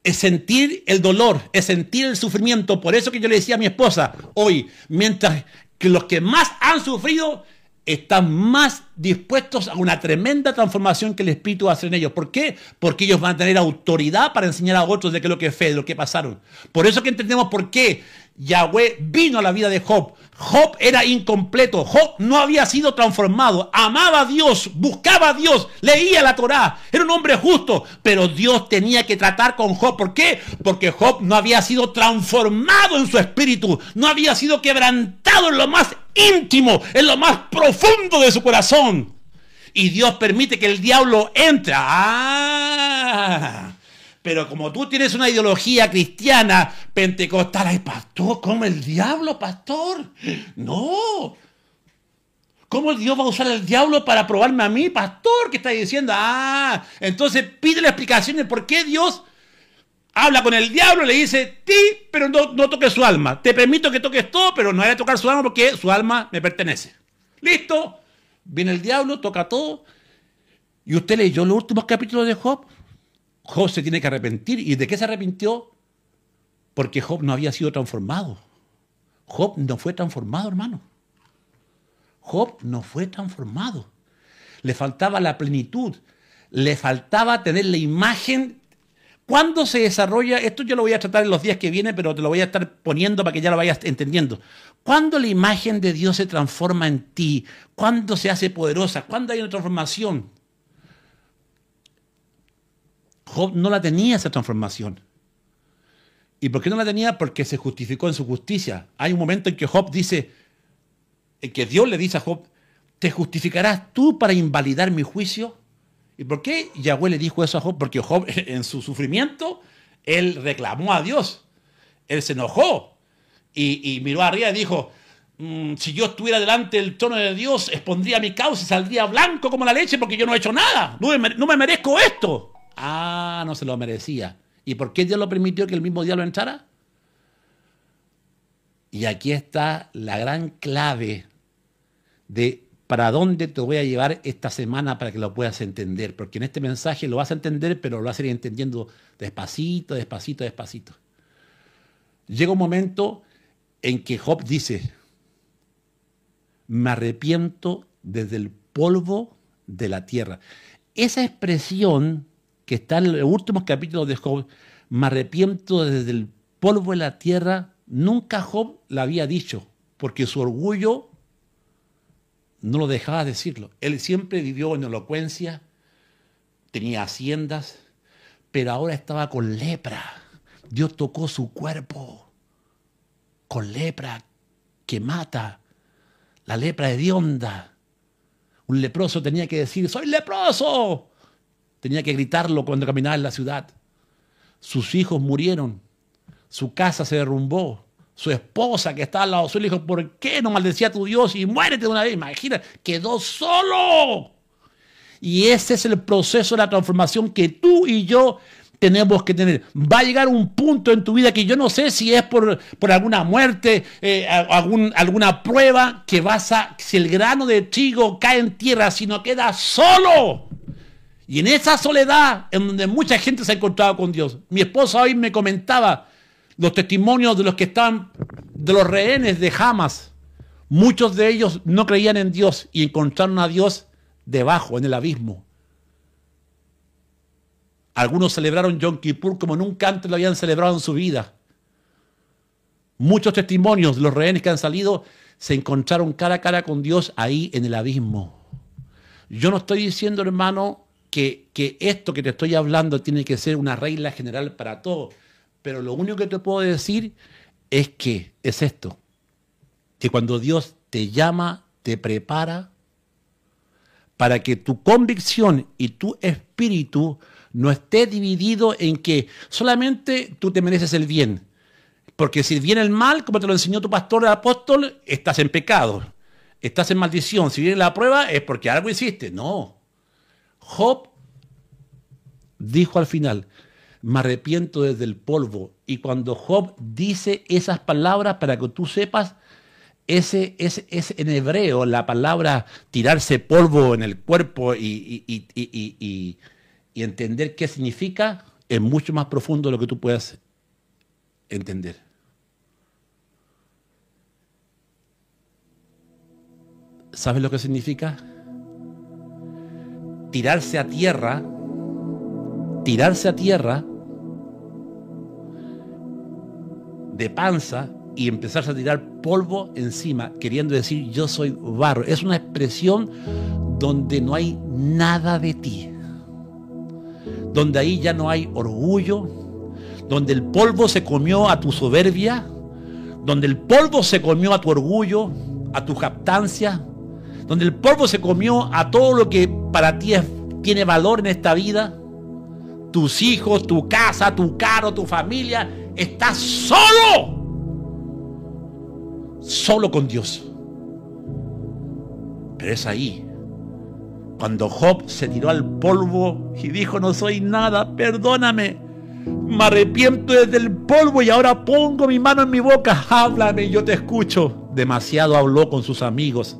Es sentir el dolor, es sentir el sufrimiento. Por eso que yo le decía a mi esposa hoy, mientras que los que más han sufrido están más dispuestos a una tremenda transformación que el Espíritu va a hacer en ellos. ¿Por qué? Porque ellos van a tener autoridad para enseñar a otros de qué es lo que es fe, de lo que pasaron. Por eso que entendemos por qué Yahweh vino a la vida de Job. Job era incompleto. Job no había sido transformado. Amaba a Dios, buscaba a Dios, leía la Torá. Era un hombre justo, pero Dios tenía que tratar con Job. ¿Por qué? Porque Job no había sido transformado en su espíritu. No había sido quebrantado en lo más íntimo, en lo más profundo de su corazón. Y Dios permite que el diablo entre. Pero como tú tienes una ideología cristiana pentecostal, ay, pastor, ¿cómo el diablo, pastor? No. ¿Cómo Dios va a usar el diablo para probarme a mí, pastor? ¿Qué está diciendo? Entonces pide la explicación de por qué Dios habla con el diablo y le dice, sí, pero no toques su alma. Te permito que toques todo, pero no hay que tocar su alma porque su alma me pertenece. ¿Listo? Viene el diablo, toca todo. Y usted leyó los últimos capítulos de Job. Job se tiene que arrepentir. ¿Y de qué se arrepintió? Porque Job no había sido transformado. Job no fue transformado, hermano. Job no fue transformado. Le faltaba la plenitud. Le faltaba tener la imagen. ¿Cuándo se desarrolla? Esto yo lo voy a tratar en los días que vienen, pero te lo voy a estar poniendo para que ya lo vayas entendiendo. ¿Cuándo la imagen de Dios se transforma en ti? ¿Cuándo se hace poderosa? ¿Cuándo hay una transformación? Job no la tenía esa transformación. ¿Y por qué no la tenía? Porque se justificó en su justicia. Hay un momento en que Job dice, en que Dios le dice a Job, ¿te justificarás tú para invalidar mi juicio? ¿Y por qué Yahweh le dijo eso a Job? Porque Job en su sufrimiento, él reclamó a Dios. Él se enojó y miró arriba y dijo, si yo estuviera delante del trono de Dios, expondría mi causa y saldría blanco como la leche porque yo no he hecho nada. No me merezco esto. No se lo merecía. ¿Y por qué Dios lo permitió que el mismo diablo entrara? Y aquí está la gran clave de para dónde te voy a llevar esta semana para que lo puedas entender. Porque en este mensaje lo vas a entender, pero lo vas a ir entendiendo despacito, despacito, despacito. Llega un momento en que Job dice, me arrepiento desde el polvo de la tierra. Esa expresión que está en los últimos capítulos de Job, me arrepiento desde el polvo de la tierra, nunca Job la había dicho, porque su orgullo no lo dejaba decirlo. Él siempre vivió en elocuencia, tenía haciendas, pero ahora estaba con lepra. Dios tocó su cuerpo con lepra que mata, la lepra hedionda. Un leproso tenía que decir, ¡soy leproso! Tenía que gritarlo cuando caminaba en la ciudad. Sus hijos murieron. Su casa se derrumbó. Su esposa que estaba al lado suyo le dijo, ¿por qué no maldecía a tu Dios y muérete de una vez? Imagina, quedó solo. Y ese es el proceso de la transformación que tú y yo tenemos que tener. Va a llegar un punto en tu vida que yo no sé si es por alguna muerte, alguna prueba, que si el grano de trigo cae en tierra, si no queda solo. Y en esa soledad, en donde mucha gente se ha encontrado con Dios. Mi esposa hoy me comentaba los testimonios de los que estaban, de los rehenes de Hamas. Muchos de ellos no creían en Dios y encontraron a Dios debajo, en el abismo. Algunos celebraron Yom Kippur como nunca antes lo habían celebrado en su vida. Muchos testimonios de los rehenes que han salido se encontraron cara a cara con Dios ahí en el abismo. Yo no estoy diciendo, hermano, que esto que te estoy hablando tiene que ser una regla general para todo. Pero lo único que te puedo decir es esto. Que cuando Dios te llama, te prepara para que tu convicción y tu espíritu no esté dividido en que solamente tú te mereces el bien. Porque si viene el mal, como te lo enseñó tu pastor, el apóstol, estás en pecado. Estás en maldición. Si viene la prueba es porque algo hiciste. No. Job dijo al final, me arrepiento desde el polvo. Y cuando Job dice esas palabras, para que tú sepas, es en hebreo la palabra tirarse polvo en el cuerpo y entender qué significa, es mucho más profundo de lo que tú puedas entender. ¿Sabes lo que significa? Tirarse a tierra de panza y empezarse a tirar polvo encima, queriendo decir yo soy barro. Es una expresión donde no hay nada de ti, donde ahí ya no hay orgullo, donde el polvo se comió a tu soberbia, donde el polvo se comió a tu orgullo, a tu jactancia, donde el polvo se comió a todo lo que para ti tiene valor en esta vida, tus hijos, tu casa, tu carro, tu familia. Estás solo con Dios. Pero es ahí cuando Job se tiró al polvo y dijo, no soy nada, perdóname, me arrepiento desde el polvo y ahora pongo mi mano en mi boca, háblame, yo te escucho. Demasiado habló con sus amigos.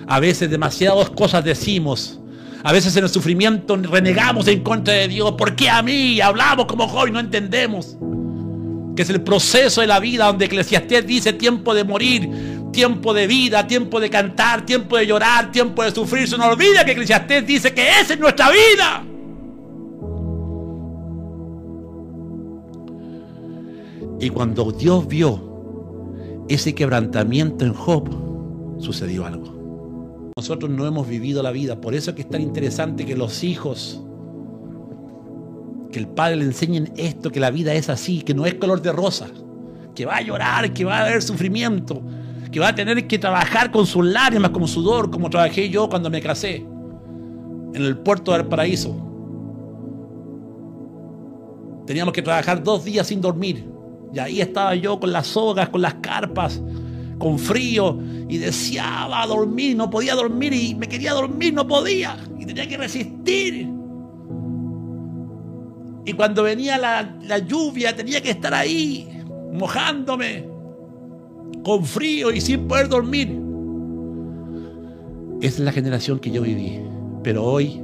A veces demasiadas cosas decimos. A veces en el sufrimiento renegamos en contra de Dios. ¿Por qué a mí? Hablamos como Job y no entendemos que es el proceso de la vida, donde Eclesiastés dice tiempo de morir, tiempo de vida, tiempo de cantar, tiempo de llorar, tiempo de sufrir. Se nos olvida que Eclesiastés dice que esa es nuestra vida. Y cuando Dios vio ese quebrantamiento en Job, sucedió algo. Nosotros no hemos vivido la vida, por eso es que es tan interesante que los hijos, que el padre le enseñen esto, que la vida es así, que no es color de rosa, que va a llorar, que va a haber sufrimiento, que va a tener que trabajar con sus lágrimas, con sudor, como trabajé yo cuando me casé en el puerto del Paraíso. Teníamos que trabajar 2 días sin dormir, y ahí estaba yo con las sogas, con las carpas, con frío, y deseaba dormir, no podía dormir, y me quería dormir, no podía, y tenía que resistir. Y cuando venía la lluvia tenía que estar ahí, mojándome, con frío y sin poder dormir. Esa es la generación que yo viví. Pero hoy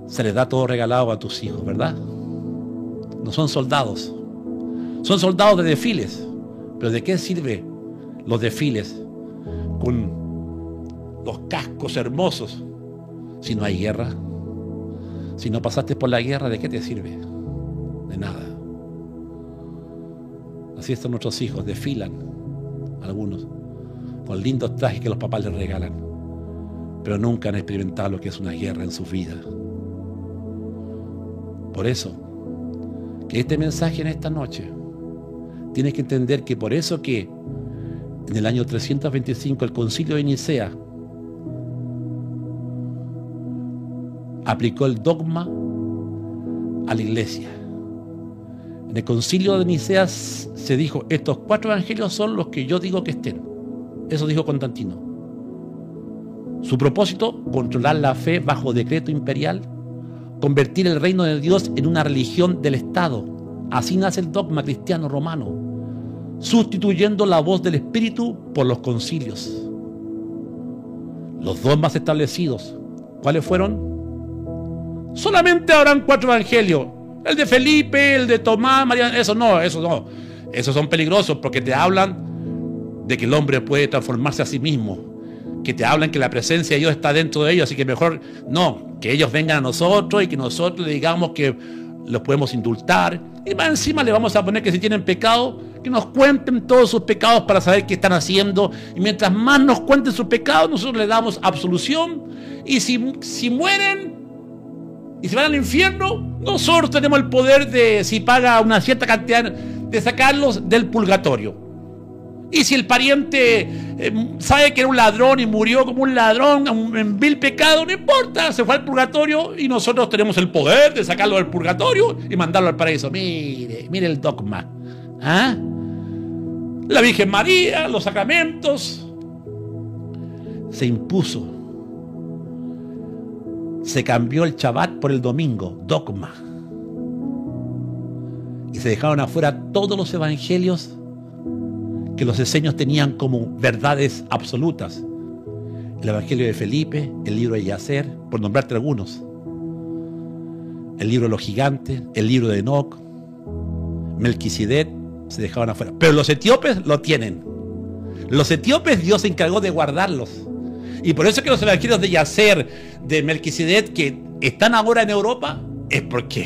se les da todo regalado a tus hijos, ¿verdad? No son soldados. Son soldados de desfiles. Pero ¿de qué sirve los desfiles con los cascos hermosos si no hay guerra? Si no pasaste por la guerra, ¿de qué te sirve? De nada. Así están nuestros hijos, desfilan, algunos, con lindos trajes que los papás les regalan, pero nunca han experimentado lo que es una guerra en sus vidas. Por eso, que este mensaje en esta noche, tienes que entender que por eso que en el año 325 el Concilio de Nicea aplicó el dogma a la iglesia. En el Concilio de Nicea se dijo, estos 4 evangelios son los que yo digo que estén. Eso dijo Constantino. Su propósito, controlar la fe bajo decreto imperial, convertir el reino de Dios en una religión del Estado. Así nace el dogma cristiano romano, sustituyendo la voz del Espíritu por los concilios. Los dogmas establecidos, ¿cuáles fueron? Solamente habrán 4 evangelios. El de Felipe, el de Tomás, María, eso no. Esos son peligrosos porque te hablan de que el hombre puede transformarse a sí mismo, que te hablan que la presencia de Dios está dentro de ellos, así que mejor no, que ellos vengan a nosotros y que nosotros le digamos que los podemos indultar. Y más encima le vamos a poner que si tienen pecado, que nos cuenten todos sus pecados para saber qué están haciendo. Y mientras más nos cuenten sus pecados, nosotros les damos absolución. Y si mueren y se van al infierno, nosotros tenemos el poder de, si paga una cierta cantidad, de sacarlos del purgatorio. Y si el pariente sabe que era un ladrón y murió como un ladrón en vil pecado, no importa, se fue al purgatorio y nosotros tenemos el poder de sacarlo del purgatorio y mandarlo al paraíso. Mire el dogma. ¿Ah? La Virgen María, los sacramentos. Se impuso. Se cambió el Shabbat por el domingo, dogma. Y se dejaron afuera todos los evangelios que los esenios tenían como verdades absolutas. El evangelio de Felipe, el libro de Yacer, por nombrarte algunos. El libro de los gigantes, el libro de Enoc, Melquisedec, se dejaban afuera. Pero los etíopes lo tienen. Los etíopes Dios se encargó de guardarlos. Y por eso es que los evangelios de Yacer, de Melquisedec, que están ahora en Europa, es porque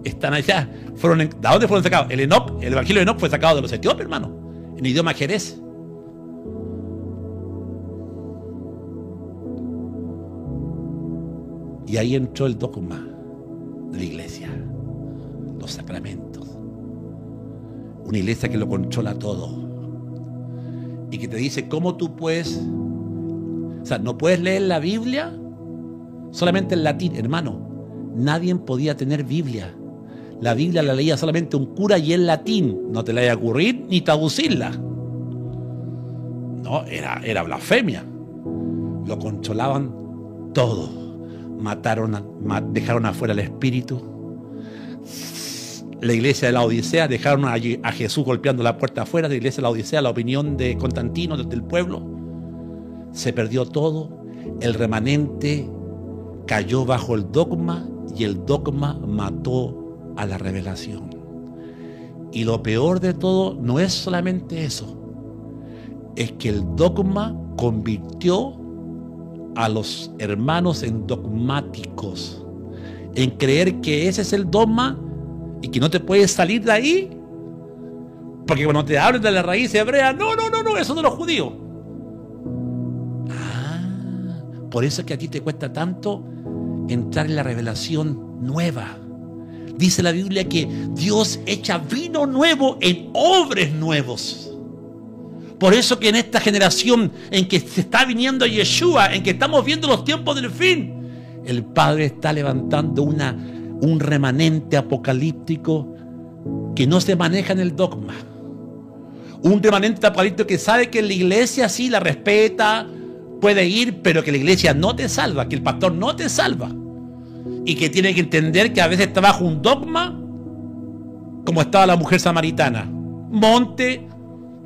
están allá. ¿De dónde fueron sacados? El evangelio de Enoc fue sacado de los etíopes, hermano, en idioma jerez. Y ahí entró el dogma de la iglesia, los sacramentos. Una iglesia que lo controla todo y que te dice cómo tú puedes, o sea, no puedes leer la Biblia solamente en latín, hermano. Nadie podía tener Biblia. La Biblia la leía solamente un cura y en latín. No te la iba a ocurrir ni traducirla. No, era blasfemia. Lo controlaban todo. Dejaron afuera el Espíritu. La iglesia de la Odisea, dejaron a Jesús golpeando la puerta afuera de la iglesia de la Odisea, la opinión de Constantino, del pueblo. Se perdió todo. El remanente cayó bajo el dogma y el dogma mató a la revelación. Y lo peor de todo no es solamente eso, es que el dogma convirtió a los hermanos en dogmáticos, en creer que ese es el dogma y que no te puedes salir de ahí, porque cuando te hablan de la raíz hebrea, no, eso de los judíos. Por eso es que a ti te cuesta tanto entrar en la revelación nueva. Dice la Biblia que Dios echa vino nuevo en odres nuevos. Por eso que en esta generación en que se está viniendo Yeshua, en que estamos viendo los tiempos del fin, el Padre está levantando un remanente apocalíptico que no se maneja en el dogma. Un remanente apocalíptico que sabe que la iglesia sí la respeta, puede ir, pero que la iglesia no te salva, que el pastor no te salva. Y que tiene que entender que a veces está bajo un dogma, como estaba la mujer samaritana. Monte,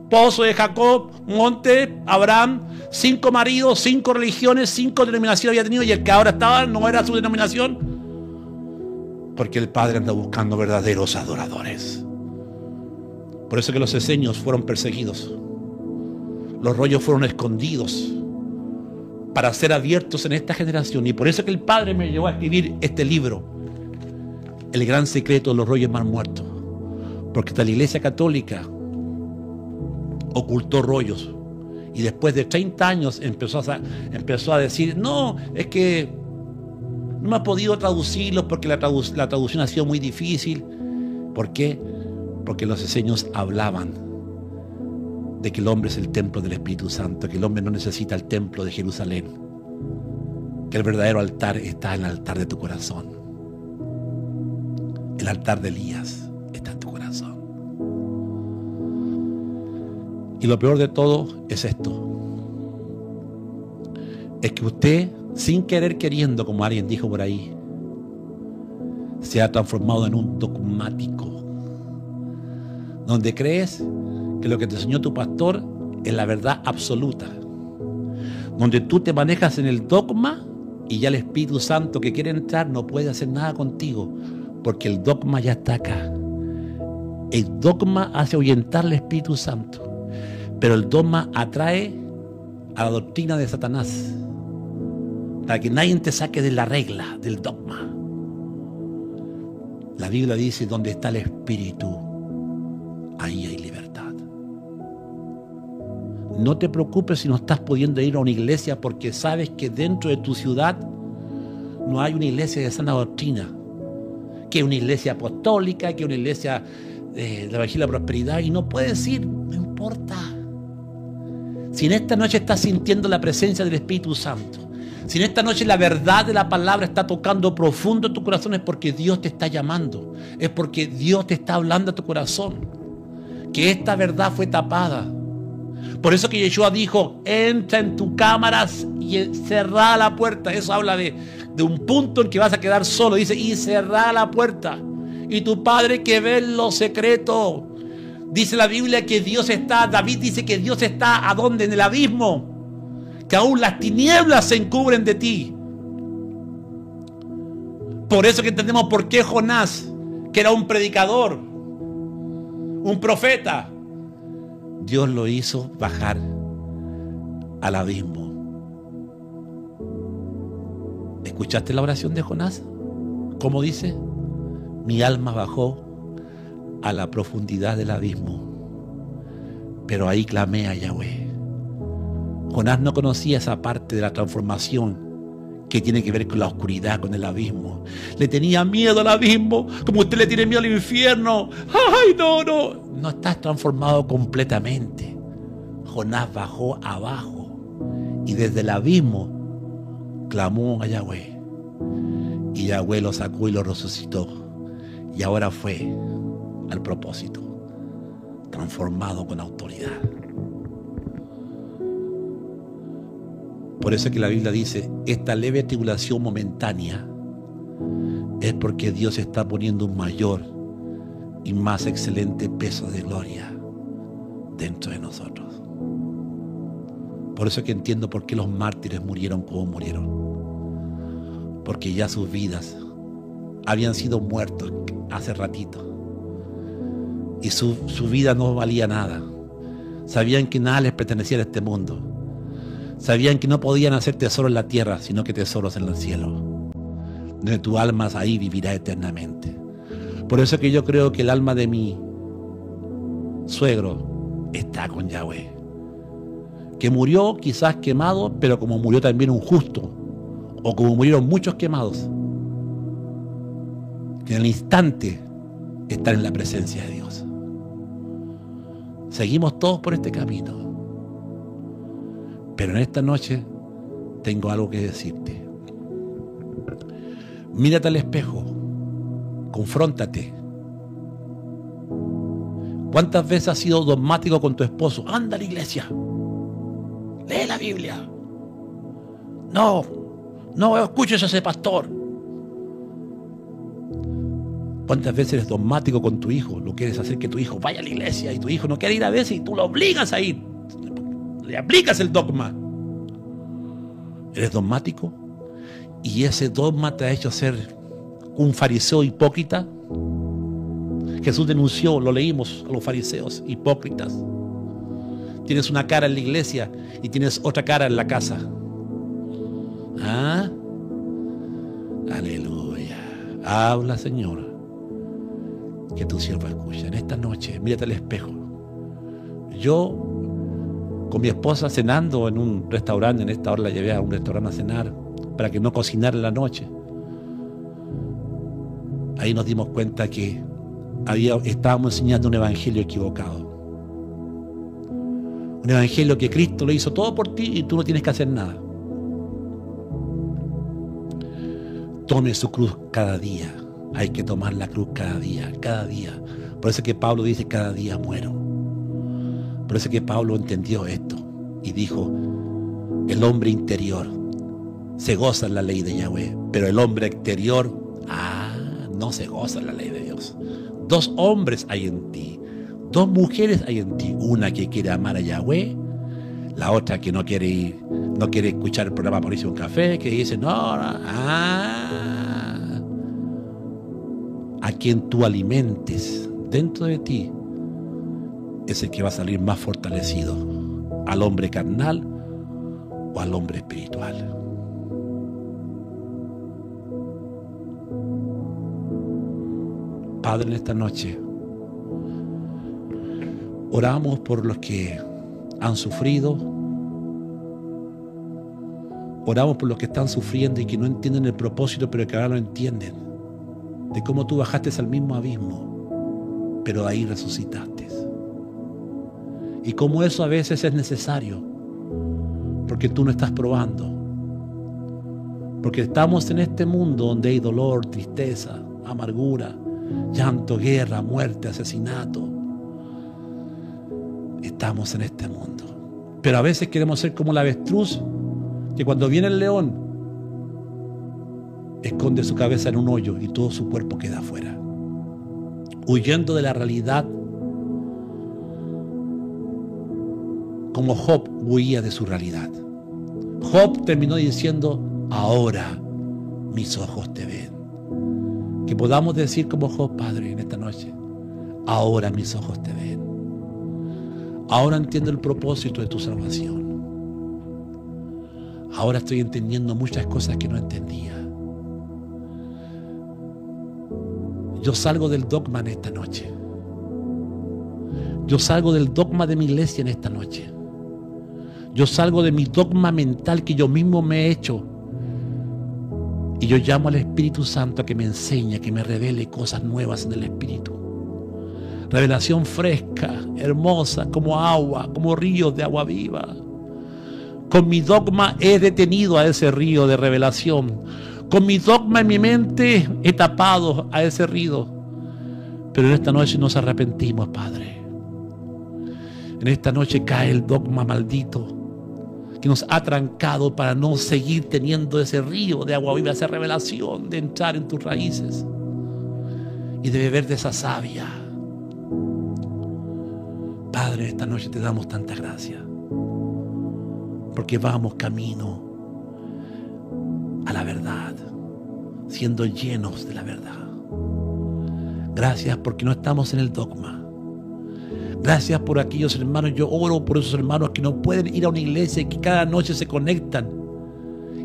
pozo de Jacob, monte, Abraham, 5 maridos, 5 religiones, 5 denominaciones había tenido, y el que ahora estaba no era su denominación, porque el Padre anda buscando verdaderos adoradores. Por eso que los esenios fueron perseguidos, los rollos fueron escondidos para ser abiertos en esta generación. Y por eso que el Padre me llevó a escribir este libro, El gran secreto de los rollos más muertos, porque hasta la Iglesia Católica ocultó rollos y después de 30 años empezó a decir, no, es que no me ha podido traducirlos porque la traducción ha sido muy difícil. ¿Por qué? Porque los esenios hablaban de que el hombre es el templo del Espíritu Santo, que el hombre no necesita el templo de Jerusalén, que el verdadero altar está en el altar de tu corazón. El altar de Elías está en tu corazón. Y lo peor de todo es esto, es que usted, sin querer queriendo, como alguien dijo por ahí, se ha transformado en un dogmático, donde crees que lo que te enseñó tu pastor es la verdad absoluta, donde tú te manejas en el dogma y ya el Espíritu Santo que quiere entrar no puede hacer nada contigo, porque el dogma ya está acá. El dogma hace ahuyentar al Espíritu Santo, pero el dogma atrae a la doctrina de Satanás, para que nadie te saque de la regla del dogma. La Biblia dice: donde está el Espíritu, ahí hay libertad. No te preocupes si no estás pudiendo ir a una iglesia, porque sabes que dentro de tu ciudad no hay una iglesia de sana doctrina, que es una iglesia apostólica, que es una iglesia de la Evangelio de la Prosperidad, y no puedes ir, no importa. Si en esta noche estás sintiendo la presencia del Espíritu Santo, si en esta noche la verdad de la palabra está tocando profundo tu corazón, es porque Dios te está llamando, es porque Dios te está hablando a tu corazón, que esta verdad fue tapada. Por eso que Yeshua dijo: entra en tu cámara y cerrá la puerta. Eso habla de un punto en que vas a quedar solo. Dice: y cerrá la puerta. Y tu Padre que ve en lo secreto. Dice la Biblia que Dios está, David dice que Dios está, ¿a dónde? En el abismo. Que aún las tinieblas se encubren de ti. Por eso que entendemos por qué Jonás, que era un predicador, un profeta, Dios lo hizo bajar al abismo. ¿Escuchaste la oración de Jonás? ¿Cómo dice? Mi alma bajó a la profundidad del abismo, pero ahí clamé a Yahweh. Jonás no conocía esa parte de la transformación que tiene que ver con la oscuridad, con el abismo. Le tenía miedo al abismo, como usted le tiene miedo al infierno. ¡Ay, no! No estás transformado completamente. Jonás bajó abajo y desde el abismo clamó a Yahweh. Y Yahweh lo sacó y lo resucitó. Y ahora fue al propósito, transformado con autoridad. Por eso es que la Biblia dice: esta leve tribulación momentánea es porque Dios está poniendo un mayor y más excelente peso de gloria dentro de nosotros. Por eso es que entiendo por qué los mártires murieron como murieron, porque ya sus vidas habían sido muertos hace ratito y su vida no valía nada. Sabían que nada les pertenecía a este mundo. Sabían que no podían hacer tesoros en la tierra, sino que tesoros en el cielo, donde tu alma ahí vivirá eternamente. Por eso es que yo creo que el alma de mi suegro está con Yahweh, que murió quizás quemado, pero como murió también un justo, o como murieron muchos quemados, que en el instante están en la presencia de Dios. Seguimos todos por este camino. Pero en esta noche tengo algo que decirte. Mírate al espejo, confróntate. ¿Cuántas veces has sido dogmático con tu esposo? Anda a la iglesia, lee la Biblia. No escuches a ese pastor. ¿Cuántas veces eres dogmático con tu hijo? Lo quieres hacer que tu hijo vaya a la iglesia y tu hijo no quiere ir a veces y tú lo obligas a ir. Le aplicas el dogma. Eres dogmático y ese dogma te ha hecho ser un fariseo hipócrita. Jesús denunció, lo leímos, a los fariseos hipócritas. Tienes una cara en la iglesia y tienes otra cara en la casa. ¿Ah? Aleluya. Habla, Señor, que tu siervo escucha. En esta noche, mírate al espejo. Yo, con mi esposa cenando en un restaurante, en esta hora la llevé a un restaurante a cenar para que no cocinara en la noche. Ahí nos dimos cuenta que estábamos enseñando un evangelio equivocado. Un evangelio que Cristo lo hizo todo por ti y tú no tienes que hacer nada. Tome su cruz cada día. Hay que tomar la cruz cada día, cada día. Por eso es que Pablo dice: cada día muero. Por eso es que Pablo entendió esto y dijo: el hombre interior se goza en la ley de Yahweh, pero el hombre exterior, no se goza la ley de Dios. 2 hombres hay en ti, 2 mujeres hay en ti, una que quiere amar a Yahweh, la otra que no quiere escuchar el programa por irse a un café, que dice, a quien tú alimentes dentro de ti es el que va a salir más fortalecido, al hombre carnal o al hombre espiritual. Padre, en esta noche oramos por los que han sufrido, oramos por los que están sufriendo y que no entienden el propósito, pero que ahora lo entienden, de cómo tú bajaste al mismo abismo, pero ahí resucitaste. Y cómo eso a veces es necesario, porque tú no estás probando. Porque estamos en este mundo donde hay dolor, tristeza, amargura, llanto, guerra, muerte, asesinato. Estamos en este mundo. Pero a veces queremos ser como la avestruz, que cuando viene el león, esconde su cabeza en un hoyo y todo su cuerpo queda afuera, huyendo de la realidad, como Job huía de su realidad. Job terminó diciendo, ahora mis ojos te ven. Que podamos decir como Job, Padre, en esta noche, ahora mis ojos te ven. Ahora entiendo el propósito de tu salvación. Ahora estoy entendiendo muchas cosas que no entendía. Yo salgo del dogma en esta noche. Yo salgo del dogma de mi iglesia en esta noche. Yo salgo de mi dogma mental que yo mismo me he hecho. Y yo llamo al Espíritu Santo a que me enseñe, que me revele cosas nuevas en el Espíritu. Revelación fresca, hermosa, como agua, como ríos de agua viva. Con mi dogma he detenido a ese río de revelación. Con mi dogma en mi mente he tapado a ese río. Pero en esta noche nos arrepentimos, Padre. En esta noche cae el dogma maldito que nos ha trancado para no seguir teniendo ese río de agua viva, esa revelación de entrar en tus raíces y de beber de esa savia. Padre, esta noche te damos tanta gracia porque vamos camino a la verdad, siendo llenos de la verdad. Gracias porque no estamos en el dogma. Gracias por aquellos hermanos. Yo oro por esos hermanos que no pueden ir a una iglesia y que cada noche se conectan.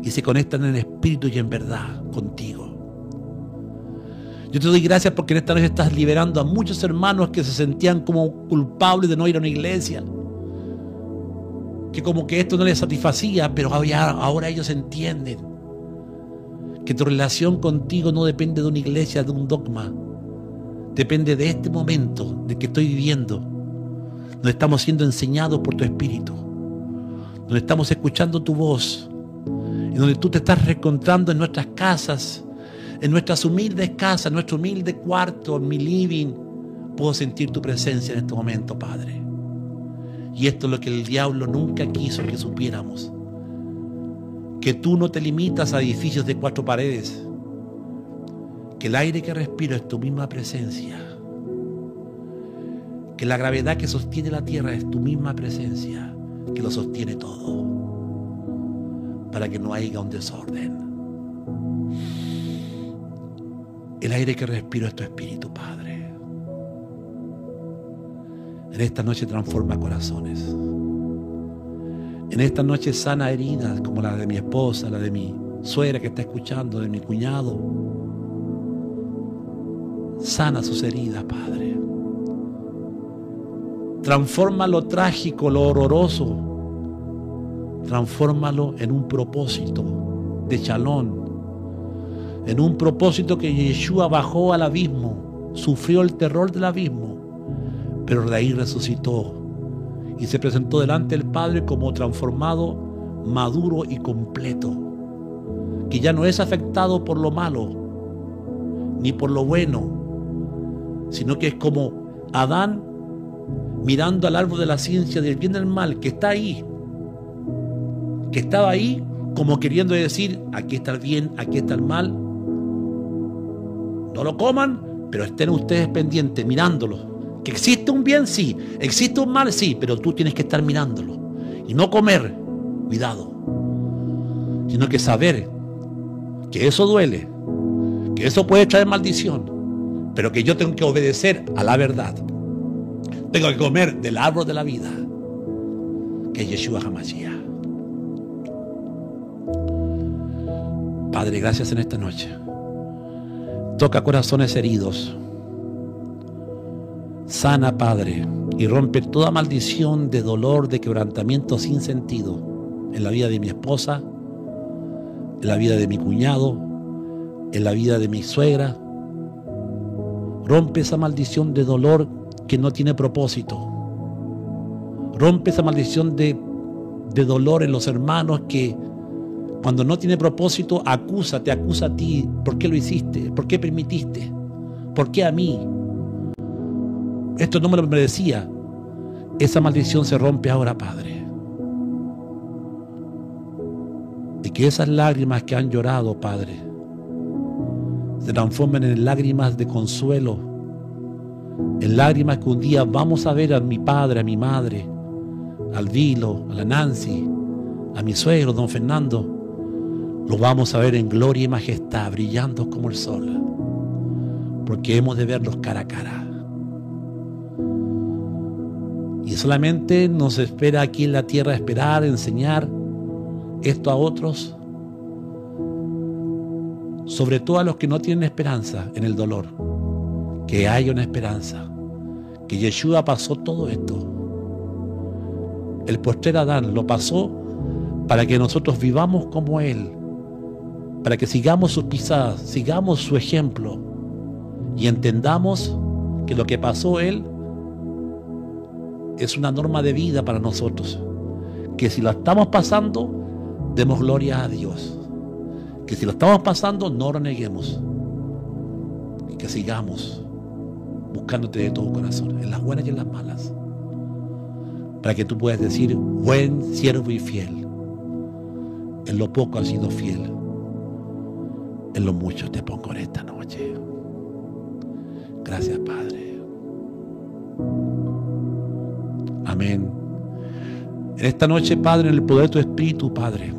Y se conectan en espíritu y en verdad contigo. Yo te doy gracias porque en esta noche estás liberando a muchos hermanos que se sentían como culpables de no ir a una iglesia. Que como que esto no les satisfacía, pero ahora ellos entienden que tu relación contigo no depende de una iglesia, de un dogma. Depende de este momento de que estoy viviendo, donde estamos siendo enseñados por tu Espíritu, donde estamos escuchando tu voz, y donde tú te estás reencontrando en nuestras casas, en nuestras humildes casas, en nuestro humilde cuarto, en mi living. Puedo sentir tu presencia en este momento, Padre. Y esto es lo que el diablo nunca quiso que supiéramos. Que tú no te limitas a edificios de 4 paredes. Que el aire que respiro es tu misma presencia. Que la gravedad que sostiene la tierra es tu misma presencia, que lo sostiene todo, para que no haya un desorden. El aire que respiro es tu Espíritu, Padre. En esta noche transforma corazones. En esta noche sana heridas como la de mi esposa, la de mi suegra que está escuchando, de mi cuñado. Sana sus heridas, Padre. Transforma lo trágico, lo horroroso. Transfórmalo en un propósito de shalom. En un propósito que Yeshua bajó al abismo, sufrió el terror del abismo, pero de ahí resucitó y se presentó delante del Padre como transformado, maduro y completo, que ya no es afectado por lo malo ni por lo bueno, sino que es como Adán mirando al árbol de la ciencia del bien y del mal, que está ahí, que estaba ahí como queriendo decir, aquí está el bien, aquí está el mal. No lo coman, pero estén ustedes pendientes, mirándolo. Que existe un bien, sí. Existe un mal, sí. Pero tú tienes que estar mirándolo. Y no comer, cuidado. Sino que saber que eso duele. Que eso puede traer maldición. Pero que yo tengo que obedecer a la verdad. Tengo que comer del árbol de la vida, que es Yeshua HaMashiach. Padre, gracias en esta noche. Toca corazones heridos. Sana, Padre, y rompe toda maldición de dolor, de quebrantamiento sin sentido en la vida de mi esposa, en la vida de mi cuñado, en la vida de mi suegra. Rompe esa maldición de dolor que no tiene propósito. Rompe esa maldición de dolor en los hermanos que cuando no tiene propósito te acusa a ti. ¿Por qué lo hiciste? ¿Por qué permitiste? ¿Por qué a mí? Esto no me lo merecía. Esa maldición se rompe ahora, Padre. Y que esas lágrimas que han llorado, Padre, se transformen en lágrimas de consuelo, en lágrimas que un día vamos a ver a mi padre, a mi madre, al Dilo, a la Nancy, a mi suegro, don Fernando. Lo vamos a ver en gloria y majestad, brillando como el sol, porque hemos de verlos cara a cara. Y solamente nos espera aquí en la tierra esperar, enseñar esto a otros, sobre todo a los que no tienen esperanza en el dolor, que haya una esperanza, que Yeshua pasó todo esto. El postrer Adán lo pasó para que nosotros vivamos como Él, para que sigamos sus pisadas, sigamos su ejemplo y entendamos que lo que pasó Él es una norma de vida para nosotros, que si lo estamos pasando, demos gloria a Dios, que si lo estamos pasando, no lo neguemos, y que sigamos buscándote de todo corazón, en las buenas y en las malas, para que tú puedas decir: buen siervo y fiel, en lo poco has sido fiel, en lo mucho te pongo en esta noche. Gracias, Padre. Amén. En esta noche, Padre, en el poder de tu Espíritu, Padre,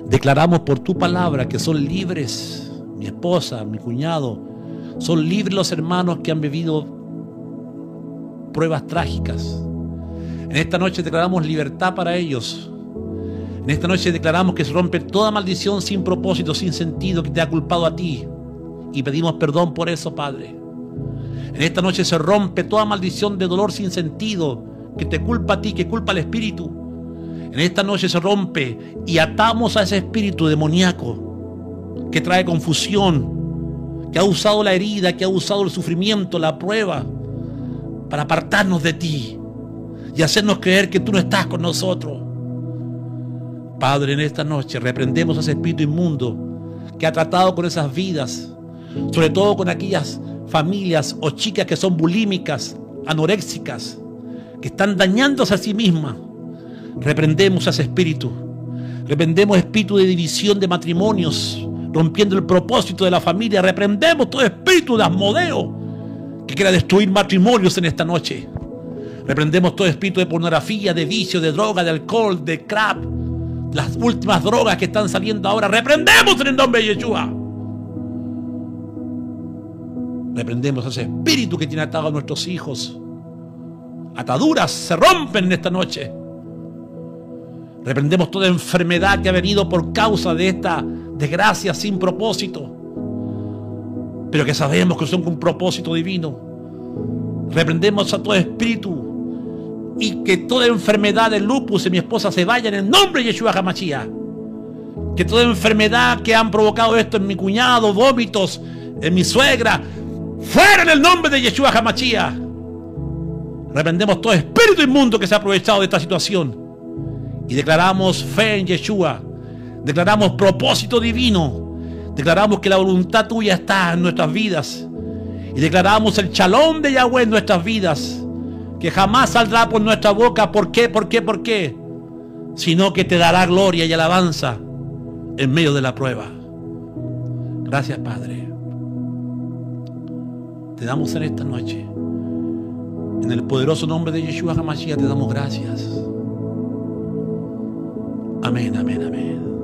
declaramos por tu palabra que son libres mi esposa, mi cuñado, son libres los hermanos que han vivido pruebas trágicas. En esta noche declaramos libertad para ellos. En esta noche declaramos que se rompe toda maldición sin propósito, sin sentido, que te ha culpado a ti. Y pedimos perdón por eso, Padre. En esta noche se rompe toda maldición de dolor sin sentido, que te culpa a ti, que culpa al espíritu. En esta noche se rompe y atamos a ese espíritu demoníaco que trae confusión, que ha usado la herida, que ha usado el sufrimiento, la prueba, para apartarnos de ti y hacernos creer que tú no estás con nosotros. Padre, en esta noche reprendemos a ese espíritu inmundo que ha tratado con esas vidas, sobre todo con aquellas familias o chicas que son bulímicas, anoréxicas, que están dañándose a sí mismas. Reprendemos a ese espíritu. Reprendemos espíritu de división de matrimonios, rompiendo el propósito de la familia. Reprendemos todo espíritu de Asmodeo que quiera destruir matrimonios en esta noche. Reprendemos todo espíritu de pornografía, de vicio, de droga, de alcohol, de crack, las últimas drogas que están saliendo ahora. Reprendemos en el nombre de Yeshua. Reprendemos a ese espíritu que tiene atado a nuestros hijos. Ataduras se rompen en esta noche. Reprendemos toda enfermedad que ha venido por causa de esta desgracia sin propósito, pero que sabemos que son con un propósito divino. Reprendemos a todo espíritu y que toda enfermedad de lupus en mi esposa se vaya en el nombre de Yeshua HaMashiach. Que toda enfermedad que han provocado esto en mi cuñado, vómitos, en mi suegra, fuera en el nombre de Yeshua HaMashiach. Reprendemos todo espíritu inmundo que se ha aprovechado de esta situación y declaramos fe en Yeshua. Declaramos propósito divino. Declaramos que la voluntad tuya está en nuestras vidas y declaramos el shalom de Yahweh en nuestras vidas, que jamás saldrá por nuestra boca. ¿Por qué? ¿Por qué? ¿Por qué? Sino que te dará gloria y alabanza en medio de la prueba. Gracias, Padre. te damos en esta noche. En el poderoso nombre de Yeshua HaMashiach te damos gracias. Amén, amén, amén.